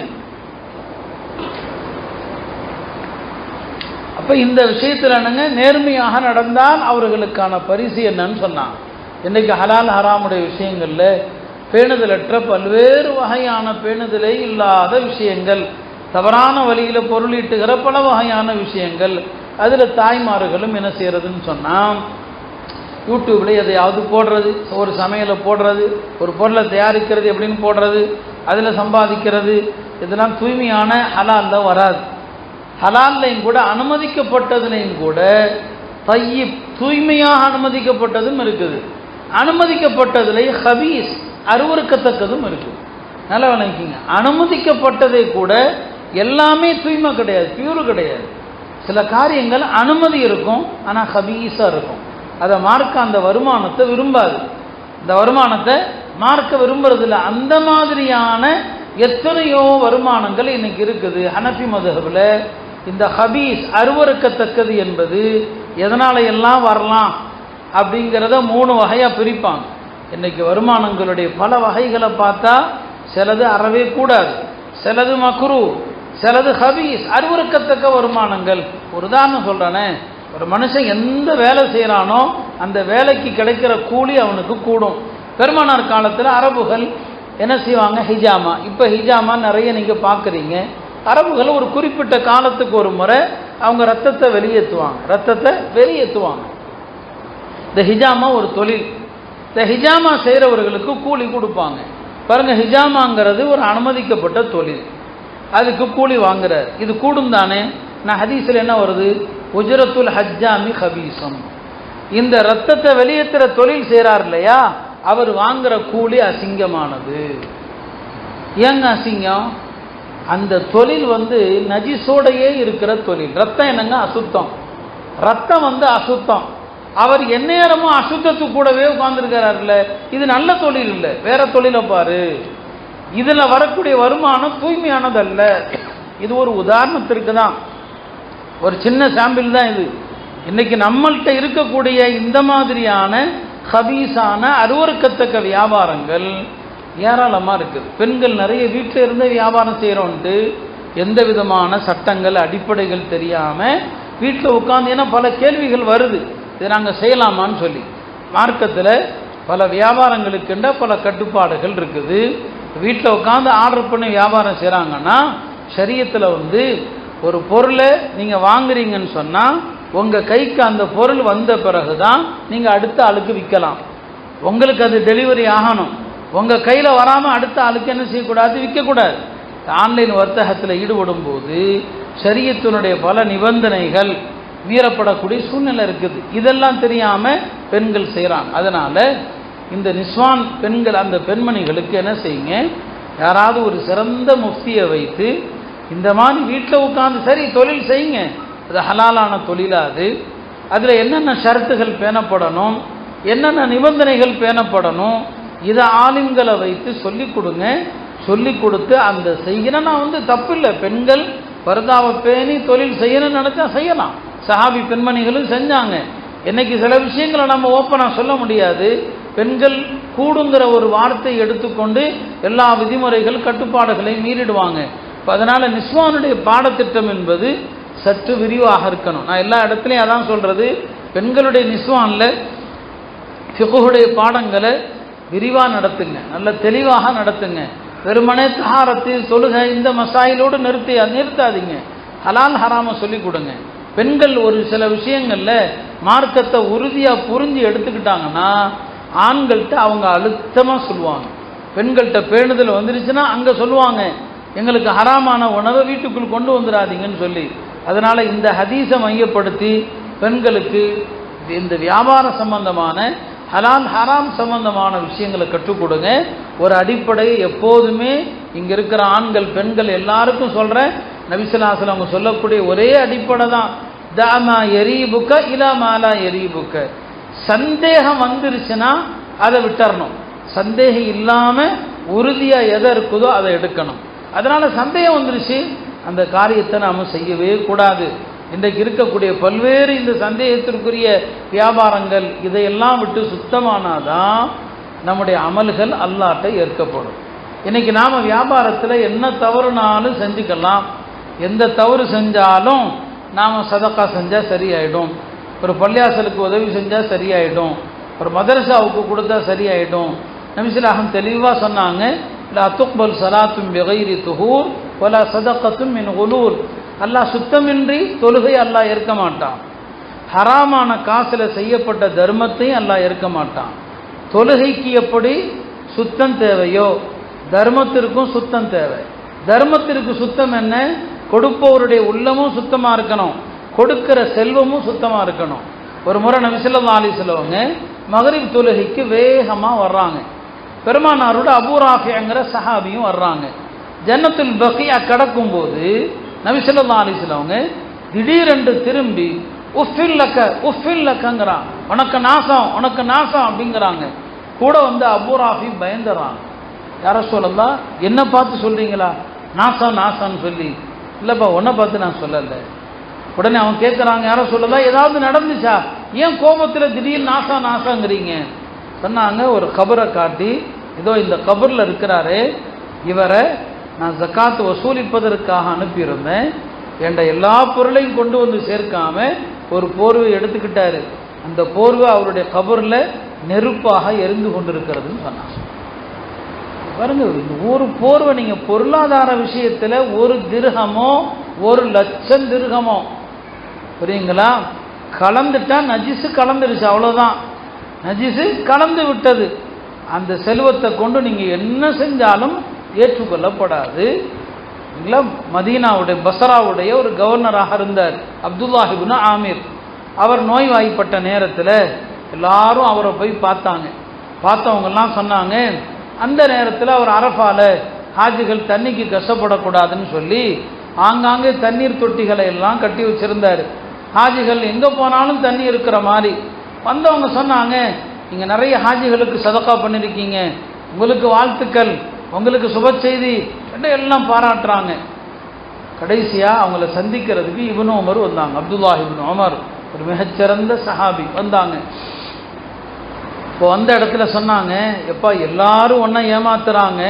அப்போ இந்த விஷயத்தில் என்னங்க, நேர்மையாக நடந்தால் அவர்களுக்கான பரிசு என்னன்னு சொன்னாங்க. இன்றைக்கு ஹலால் ஹராமுடைய விஷயங்களில் பேணுதலற்ற பல்வேறு வகையான பேணுதலே இல்லாத விஷயங்கள், தவறான வழியில் பொருளீட்டுகிற பல வகையான விஷயங்கள், அதில் தாய்மார்களும் என்ன செய்கிறதுன்னு சொன்னால், யூடியூப்பில் எதையாவது போடுறது, ஒரு சமையலை போடுறது, ஒரு பொருளை தயாரிக்கிறது எப்படின்னு போடுறது, அதில் சம்பாதிக்கிறது, இதெல்லாம் தூய்மையான ஹலாலில் வராது. ஹலால்லையும் கூட அனுமதிக்கப்பட்டதுலையும் கூட தய்யிப், தூய்மையாக அனுமதிக்கப்பட்டதும் இருக்குது. அனுமதிக்கப்பட்டதுல ஹபீஸ், அருவருக்கத்தக்கதும் இருக்குது. நல்லா விளங்கிங்க. அனுமதிக்கப்பட்டதை கூட எல்லாமே தூய்மை கிடையாது, பியூர் கிடையாது. சில காரியங்கள் அனுமதி இருக்கும், ஆனால் ஹபீஸாக இருக்கும். அதை மார்க்க அந்த வருமானத்தை விரும்பாது. இந்த வருமானத்தை மார்க்க விரும்புறதில்ல. அந்த மாதிரியான எத்தனையோ வருமானங்கள் இன்னைக்கு இருக்குது. ஹனஃபி மதுஹபில் இந்த ஹபீஸ், அருவருக்கத்தக்கது என்பது எதனால எல்லாம் வரலாம் அப்படிங்கிறத 3 வகையாக பிரிப்பாங்க. இன்னைக்கு வருமானங்களுடைய பல வகைகளை பார்த்தா சிலது அறவே கூடாது, சிலது மக்ரூ, சிலது ஹபீஸ், அருவருக்கத்தக்க வருமானங்கள். ஒரு உதாரணம் சொல்கிறானே, ஒரு மனுஷன் எந்த வேலை செய்கிறானோ அந்த வேலைக்கு கிடைக்கிற கூலி அவனுக்கு கூடும். பெருமானார் காலத்தில் அரபுகள் என்ன செய்வாங்க? ஹிஜாமா. இப்போ ஹிஜாமா நிறைய நீங்கள் பார்க்குறீங்க. அரபுகள் ஒரு குறிப்பிட்ட காலத்துக்கு ஒரு முறை அவங்க ரத்தத்தை வெளியேற்றுவாங்க. இந்த ஹிஜாமா ஒரு தொழில். இந்த ஹிஜாமா செய்கிறவர்களுக்கு கூலி கொடுப்பாங்க. பாருங்கள், ஹிஜாமாங்கிறது ஒரு அனுமதிக்கப்பட்ட தொழில், அதுக்கு கூலி வாங்குறார். இது கூடும் தானே? நான் ஹதீஸில் என்ன வருது? உஜ்ரத்துல் ஹஜ்ஜாமி ஹபீசம். இந்த ரத்தத்தை வெளியேற்றுற தொழில் செய்கிறார் இல்லையா, அவர் வாங்குற கூலி அசிங்கமானது. ஏங்க அசிங்கம்? அந்த தொழில் நஜிசோடையே இருக்கிற தொழில். ரத்தம் என்னங்க? அசுத்தம். ரத்தம் அசுத்தம். அவர் எந்நேரமும் அசுத்தத்துக்கு கூடவே உட்கார்ந்துருக்கிறார்ல, இது நல்ல தொழில் இல்லை, வேற தொழிலை பாரு. இதில் வரக்கூடிய வருமானம் தூய்மையானதல்ல. இது ஒரு உதாரணத்திற்கு தான், ஒரு சின்ன சாம்பிள் தான் இது. இன்னைக்கு நம்மள்கிட்ட இருக்கக்கூடிய இந்த மாதிரியான ஹபீஸான அருவருக்கத்தக்க வியாபாரங்கள் ஏராளமாக இருக்குது. பெண்கள் நிறைய வீட்டில் இருந்து வியாபாரம் செய்கிறோன்ட்டு எந்த விதமான சட்டங்கள் அடிப்படைகள் தெரியாமல் வீட்டில் உட்காந்து, ஏன்னா பல கேள்விகள் வருது, இதை நாங்கள் செய்யலாமான்னு சொல்லி. மார்க்கத்தில் பல வியாபாரங்களுக்குன்ற பல கட்டுப்பாடுகள் இருக்குது. வீட்டில் உட்காந்து ஆர்டர் பண்ணி வியாபாரம் செய்கிறாங்கன்னா ஷரியத்தில் ஒரு பொருளை நீங்கள் வாங்குறீங்கன்னு சொன்னால் உங்கள் கைக்கு அந்த பொருள் வந்த பிறகு தான் நீங்கள் அடுத்த ஆளுக்கு விற்கலாம். உங்களுக்கு அது டெலிவரி ஆகணும். உங்கள் கையில் வராமல் அடுத்த ஆளுக்கு என்ன செய்யக்கூடாது, விற்கக்கூடாது. ஆன்லைன் வர்த்தகத்தில் ஈடுபடும் போது ஷரியத்தினுடைய பல நிபந்தனைகள் மீறப்படக்கூடிய சூழ்நிலை இருக்குது. இதெல்லாம் தெரியாமல் பெண்கள் செய்கிறாங்க. அதனால் இந்த நிஸ்வான் பெண்கள், அந்த பெண்மணிகளுக்கு என்ன செய்யுங்க, யாராவது ஒரு சிறந்த முஃப்தியை வைத்து இந்த மாதிரி வீட்டில் உட்காந்து சரி தொழில் செய்யுங்க, அது ஹலாலான தொழிலாது, அதில் என்னென்ன ஷரத்துகள் பேணப்படணும், என்னென்ன நிபந்தனைகள் பேணப்படணும், இதை ஆலிம்களை வைத்து சொல்லிக் கொடுங்க. சொல்லிக் கொடுத்து அந்த செய்கிற நான் தப்பில்லை, பெண்கள் பர்தாவை பேணி தொழில் செய்யணும்னு நினச்சா செய்யலாம். சஹாபி பெண்மணிகளும் செஞ்சாங்க. இன்னைக்கு சில விஷயங்களை நம்ம ஓப்பனாக சொல்ல முடியாது. பெண்கள் கூடுங்கிற ஒரு வார்த்தையை எடுத்துக்கொண்டு எல்லா விதிமுறைகள் கட்டுப்பாடுகளையும் மீறிடுவாங்க. இப்போ அதனால் நிஸ்வானுடைய பாடத்திட்டம் என்பது சற்று விரிவாக இருக்கணும். நான் எல்லா இடத்துலையும் அதான் சொல்கிறது, பெண்களுடைய நிஸ்வானில் ஃபிக்ஹுடைய பாடங்களை விரிவாக நடத்துங்க, நல்ல தெளிவாக நடத்துங்க. வெறுமனே தஹாரத்து தொழுகை இந்த மசாயிலோடு நிறுத்தாதீங்க. ஹலால் ஹராமை சொல்லிக் கொடுங்க. பெண்கள் ஒரு சில விஷயங்களில் மார்க்கத்தை உறுதியாக புரிஞ்சு எடுத்துக்கிட்டாங்கன்னா ஆண்கள்கிட்ட அவங்க அழுத்தமாக சொல்லுவாங்க. பெண்கள்கிட்ட பேணுதல் வந்துருச்சுன்னா அங்கே சொல்லுவாங்க, எங்களுக்கு ஹராமான உணவை வீட்டுக்குள் கொண்டு வந்துடாதீங்கன்னு சொல்லி. அதனால் இந்த ஹதீஸை மையப்படுத்தி பெண்களுக்கு இந்த வியாபார சம்பந்தமான ஹலால் ஹராம் சம்பந்தமான விஷயங்களை கற்றுக் கொடுங்க. ஒரு அடிப்படையை எப்போதுமே இங்கே இருக்கிற ஆண்கள் பெண்கள் எல்லாருக்கும் சொல்கிறேன், நபி ஸல்லல்லாஹு அலைஹி வஸல்லம் அவங்க சொல்லக்கூடிய ஒரே அடிப்படை தான், தாமா எரீபுக்க இலா மாலா எரீபுக்க. சந்தேகம் வந்துருச்சுன்னா அதை விட்டுறணும். சந்தேகம் இல்லாமல் உறுதியாக எதை இருக்குதோ அதை எடுக்கணும். அதனால் சந்தேகம் வந்துருச்சு அந்த காரியத்தை நாம் செய்யவே கூடாது. இன்றைக்கு இருக்கக்கூடிய பல்வேறு இந்த சந்தேகத்திற்குரிய வியாபாரங்கள் இதையெல்லாம் விட்டு சுத்தமானாதான் நம்முடைய அமல்கள் அல்லாஹ்ட்ட ஏற்கப்படும். இன்றைக்கி நாம் வியாபாரத்தில் என்ன தவறுனாலும் செஞ்சுக்கலாம். எந்த தவறு செஞ்சாலும் நாம் சதக்கா செஞ்சால் சரியாயிடும், ஒரு பள்ளியாசலுக்கு உதவி செஞ்சால் சரியாயிடும், ஒரு மதரசாவுக்கு கொடுத்தா சரியாயிடும். நபி ஸல்லல்லாஹு அலைஹி வஸல்லம் தெளிவாக சொன்னாங்க, லா துக்பல் ஸலாத்தும் பிகைரி துஹூர் வலா ஸதகத்தும் மின் குலூல். அல்லாஹ் சுத்தமின்றி தொழுகை அல்லாஹ் ஏற்க மாட்டான். ஹராமான காசில் செய்யப்பட்ட தர்மத்தையும் அல்லாஹ் ஏற்க மாட்டான். தொழுகைக்கு எப்படி சுத்தம் தேவையோ தர்மத்திற்கும் சுத்தம் தேவை. தர்மத்திற்கு சுத்தம் என்ன, கொடுப்பவருடைய உள்ளமும் சுத்தமாக இருக்கணும், கொடுக்கிற செல்வமும் சுத்தமாக இருக்கணும். ஒரு முறை நபி ஸல்லல்லாஹு அலைஹி வஸல்லம் மகரிப் தொழுகைக்கு வேகமாக வர்றாங்க. பெருமானாரோட அபூ ராஃபிங்கிற சஹாபியும் வர்றாங்க. ஜன்னத்துல் பக்கியா கடக்கும்போது நபி ஸல்லல்லாஹு அலைஹி வஸல்லம் திடீரென்று திரும்பி உஃபில்லக்கங்கிறான், உனக்கு நாசம் உனக்கு நாசம் அப்படிங்கிறாங்க. கூட அபூ ராஃபி பயந்துறாங்க, யார சொல்லலாம் என்ன பார்த்து சொல்றீங்களா நாசம் நாசம்னு சொல்லி. இல்லைப்பா உன்னை பார்த்து நான் சொல்லலை. உடனே அவன் கேட்குறாங்க, யார சொல்லலாம் ஏதாவது நடந்துச்சா, ஏன் கோபத்தில் திடீர்னு நாசம் நாசங்கிறீங்க. சொன்னாங்க, ஒரு கபரை காட்டி, இதோ இந்த கபரில் இருக்கிறாரு, இவரை நான் ஜக்காத்து வசூலிப்பதற்காக அனுப்பியிருந்தேன், என்ற எல்லா பொருளையும் கொண்டு வந்து சேர்க்காம ஒரு போர்வை எடுத்துக்கிட்டாரு, அந்த போர்வை அவருடைய கபரில் நெருப்பாக எரிந்து கொண்டிருக்கிறதுன்னு சொன்னாங்க. பாருங்க, இந்த ஒரு போர்வை நீங்கள் பொருளாதார விஷயத்தில் ஒரு திர்ஹமோ 1,00,000 திர்ஹமோ புரியுங்களா, கலந்துட்டா நஜிஸு கலந்துருச்சு, அவ்வளோதான், நஜிஸு கலந்து விட்டது. அந்த செல்வத்தை கொண்டு நீங்கள் என்ன செஞ்சாலும் ஏற்றுக்கொள்ளப்படாது. மதீனாவுடைய பஸ்ராவுடைய ஒரு கவர்னராக இருந்தார் அப்துல்லாஹ் இப்னு ஆமிர். அவர் நோய்வாய்ப்பட்ட நேரத்தில் எல்லாரும் அவரை போய் பார்த்தாங்க. பார்த்தவங்கெல்லாம் சொன்னாங்க, அந்த நேரத்தில் அவர் அரஃபால ஹாஜிகள் தண்ணிக்கு கஷ்டப்படக்கூடாதுன்னு சொல்லி ஆங்காங்கே தண்ணீர் தொட்டிகளை எல்லாம் கட்டி வச்சிருந்தார். ஹாஜிகள் எங்கே போனாலும் தண்ணி இருக்கிற மாதிரி. வந்தவங்க சொன்னாங்க, நீங்கள் நிறைய ஹாஜிகளுக்கு சதக்கா பண்ணியிருக்கீங்க, உங்களுக்கு வாழ்த்துக்கள், உங்களுக்கு சுப செய்தி எல்லாம் பாராட்டுறாங்க. கடைசியாக அவங்கள சந்திக்கிறதுக்கு இப்னு உமர் வந்தாங்க. அப்துல்லாஹ் இப்னு உமர் ஒரு மிகச்சிறந்த சஹாபி வந்தாங்க. இப்போ வந்த இடத்துல சொன்னாங்க, எப்பா எல்லாரும் ஒன்றை ஏமாத்துறாங்க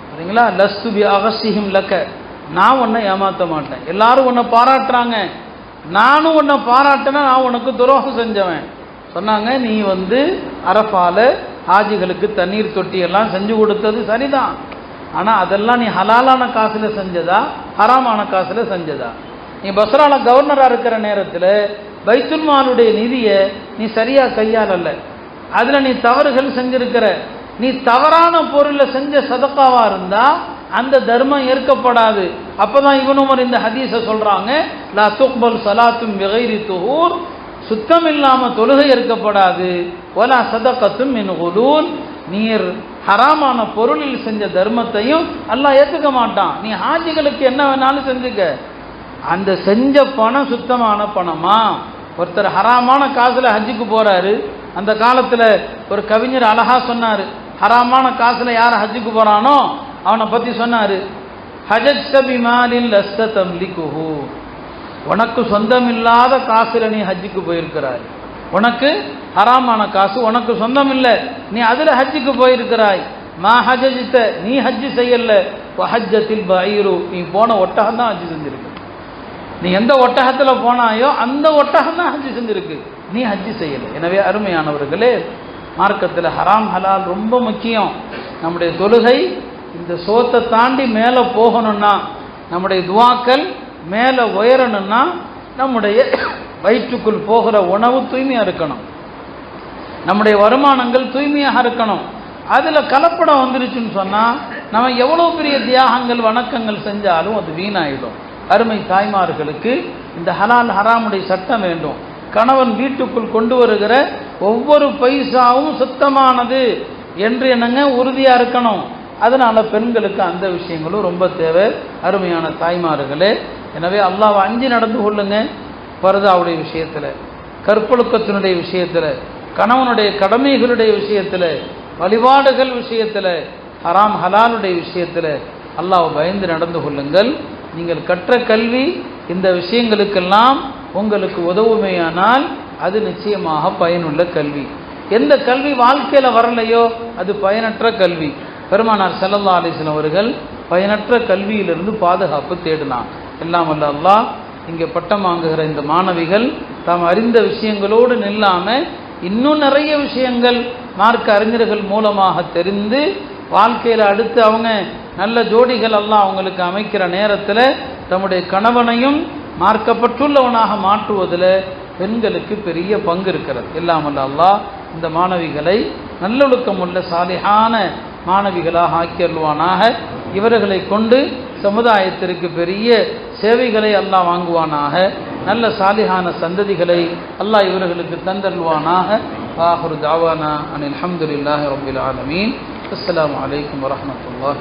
சரிங்களா, லஸ்து பி அகசிஹிம் லக்க, நான் உன்னை ஏமாற்ற மாட்டேன். எல்லாரும் உன்னை பாராட்டுறாங்க, நானும் உன்னை பாராட்டினா நான் உனக்கு துரோகம் செஞ்சவன். சொன்னாங்க, நீ அரஃபால ஹாஜிகளுக்கு தண்ணீர் தொட்டி எல்லாம் செஞ்சு கொடுத்தது சரிதான், ஆனால் அதெல்லாம் நீ ஹலாலான காசில் செஞ்சதா ஹராமான காசில் செஞ்சதா? நீ பஸ்ரால கவர்னராக இருக்கிற நேரத்தில் பைத்துல் மாலுடைய நிதியை நீ சரியாக கையாளல, அதில் நீ தவறுகள் செஞ்சிருக்கிற. நீ தவறான பொருளில் செஞ்ச சதக்காவா இருந்தா அந்த தர்மம் ஏற்கப்படாது. அப்பதான் இப்னு உமர் இந்த ஹதீஸை சொல்றாங்க, லா துக்பல் ஸலாத்தும் பிகைரி துஹூர், சுத்தம் இல்லாம தொழுகை ஏற்கப்படாது. வலா சதகத்தும் மின் குலூல், நீர் ஹராமான பொருளில் செஞ்ச தர்மத்தையும் அல்லாஹ் ஏற்றுக்க மாட்டான். நீ ஹாஜிகளுக்கு என்ன வேணாலும் செஞ்சுக்க, அந்த செஞ்ச பணம் சுத்தமான பணமா? ஒருத்தர் ஹராமான காசுல ஹஜ்ஜுக்கு போறாரு. அந்த காலத்துல ஒரு கவிஞர் அழகா சொன்னாரு, ஹராமான காசுல யார் ஹஜ்ஜுக்கு போறானோ அவனை பத்தி சொன்னாரு, ஹஜஜ்த பிமாலில் லஸ்த தம்லிகுஹு, உனக்கு சொந்தம் இல்லாத காசுல நீ ஹஜ்ஜுக்கு போயிருக்கிறாய். உனக்கு ஹராமான காசு உனக்கு சொந்தம் இல்லை, நீ அதுல ஹஜ்ஜுக்கு போயிருக்கிறாய். மா ஹஜஜ்த, நீ ஹஜ்ஜு செய்யல. வஹஜ்ஜத்தில் பஈரு, நீ போன ஒட்டகம் தான் ஹஜ்ஜு செஞ்சிருக்கு. நீ எந்த ஒட்டகத்தில் போனாயோ அந்த ஒட்டகம் தான் ஹஜ்ஜு செஞ்சிருக்கு, நீ ஹஜ்ஜு செய்யலை. எனவே அருமையானவர்களே, மார்க்கத்தில் ஹராம் ஹலால் ரொம்ப முக்கியம். நம்முடைய தொழுகை இந்த சோத்தை தாண்டி மேலே போகணும்னா, நம்முடைய துவாக்கள் மேலே உயரணும்னா, நம்முடைய வயிற்றுக்குள் போகிற உணவு தூய்மையாக இருக்கணும், நம்முடைய வருமானங்கள் தூய்மையாக இருக்கணும். அதில் கலப்படம் வந்துருச்சுன்னு சொன்னால் நம்ம எவ்வளோ பெரிய தியாகங்கள் வணக்கங்கள் செஞ்சாலும் அது வீணாயிடும். அருமை தாய்மார்களுக்கு இந்த ஹலால் ஹராமுடைய சட்டம் வேண்டும். கணவன் வீட்டுக்குள் கொண்டு வருகிற ஒவ்வொரு பைசாவும் சுத்தமானது என்று என்னங்க உறுதியாக இருக்கணும். அதனால பெண்களுக்கு அந்த விஷயங்களும் ரொம்ப தேவை. அருமையான தாய்மார்களே, எனவே அல்லாஹ்வை அஞ்சி நடந்து கொள்ளுங்க. பர்தாவுடைய விஷயத்தில், கற்பொழுக்கத்தினுடைய விஷயத்தில், கணவனுடைய கடமைகளுடைய விஷயத்தில், வழிபாடுகள் விஷயத்தில், ஹராம் ஹலாலுடைய விஷயத்தில் அல்லாஹ்வை பயந்து நடந்து கொள்ளுங்கள். நீங்கள் கற்ற கல்வி இந்த விஷயங்களுக்கெல்லாம் உங்களுக்கு உதவுமையானால் அது நிச்சயமாக பயனுள்ள கல்வி. எந்த கல்வி வாழ்க்கையில் வரலையோ அது பயனற்ற கல்வி. பெருமானார் ஸல்லல்லாஹு அலைஹி வஸல்லம் அவர்கள் பயனற்ற கல்வியிலிருந்து பாதுகாப்பு தேடினார். எல்லாம் வல்ல அல்லாஹ் இங்கே பட்டம் வாங்குகிற இந்த மாணவிகள் தாம் அறிந்த விஷயங்களோடு நில்லாமல் இன்னும் நிறைய விஷயங்கள் மார்க்க அறிஞர்கள் மூலமாக தெரிந்து வாழ்க்கையில் அடுத்து அவங்க நல்ல ஜோடிகள் எல்லாம் அவங்களுக்கு அமைக்கிற நேரத்தில் தம்முடைய கணவனையும் மார்க்கப்பட்டுள்ளவனாக மாற்றுவதில் பெண்களுக்கு பெரிய பங்கு இருக்கிறது. எல்லாம் வல்ல அல்லாஹ் இந்த மாணவிகளை நல்லொழுக்கம் உள்ள சாலிஹான மாணவிகளாக ஆக்கியல்வானாக. இவர்களை கொண்டு சமுதாயத்திற்கு பெரிய சேவைகளை அல்லாஹ் வாங்குவானாக. நல்ல சாலிஹான சந்ததிகளை அல்லாஹ் இவர்களுக்கு தந்தல்வானாக. ஆஹிரு தாவானா அனில் ஹம்துலில்லாஹி ரப்பில் ஆலமீன். அஸ்ஸலாமு அலைக்கும் வரஹ்மத்துல்லாஹி.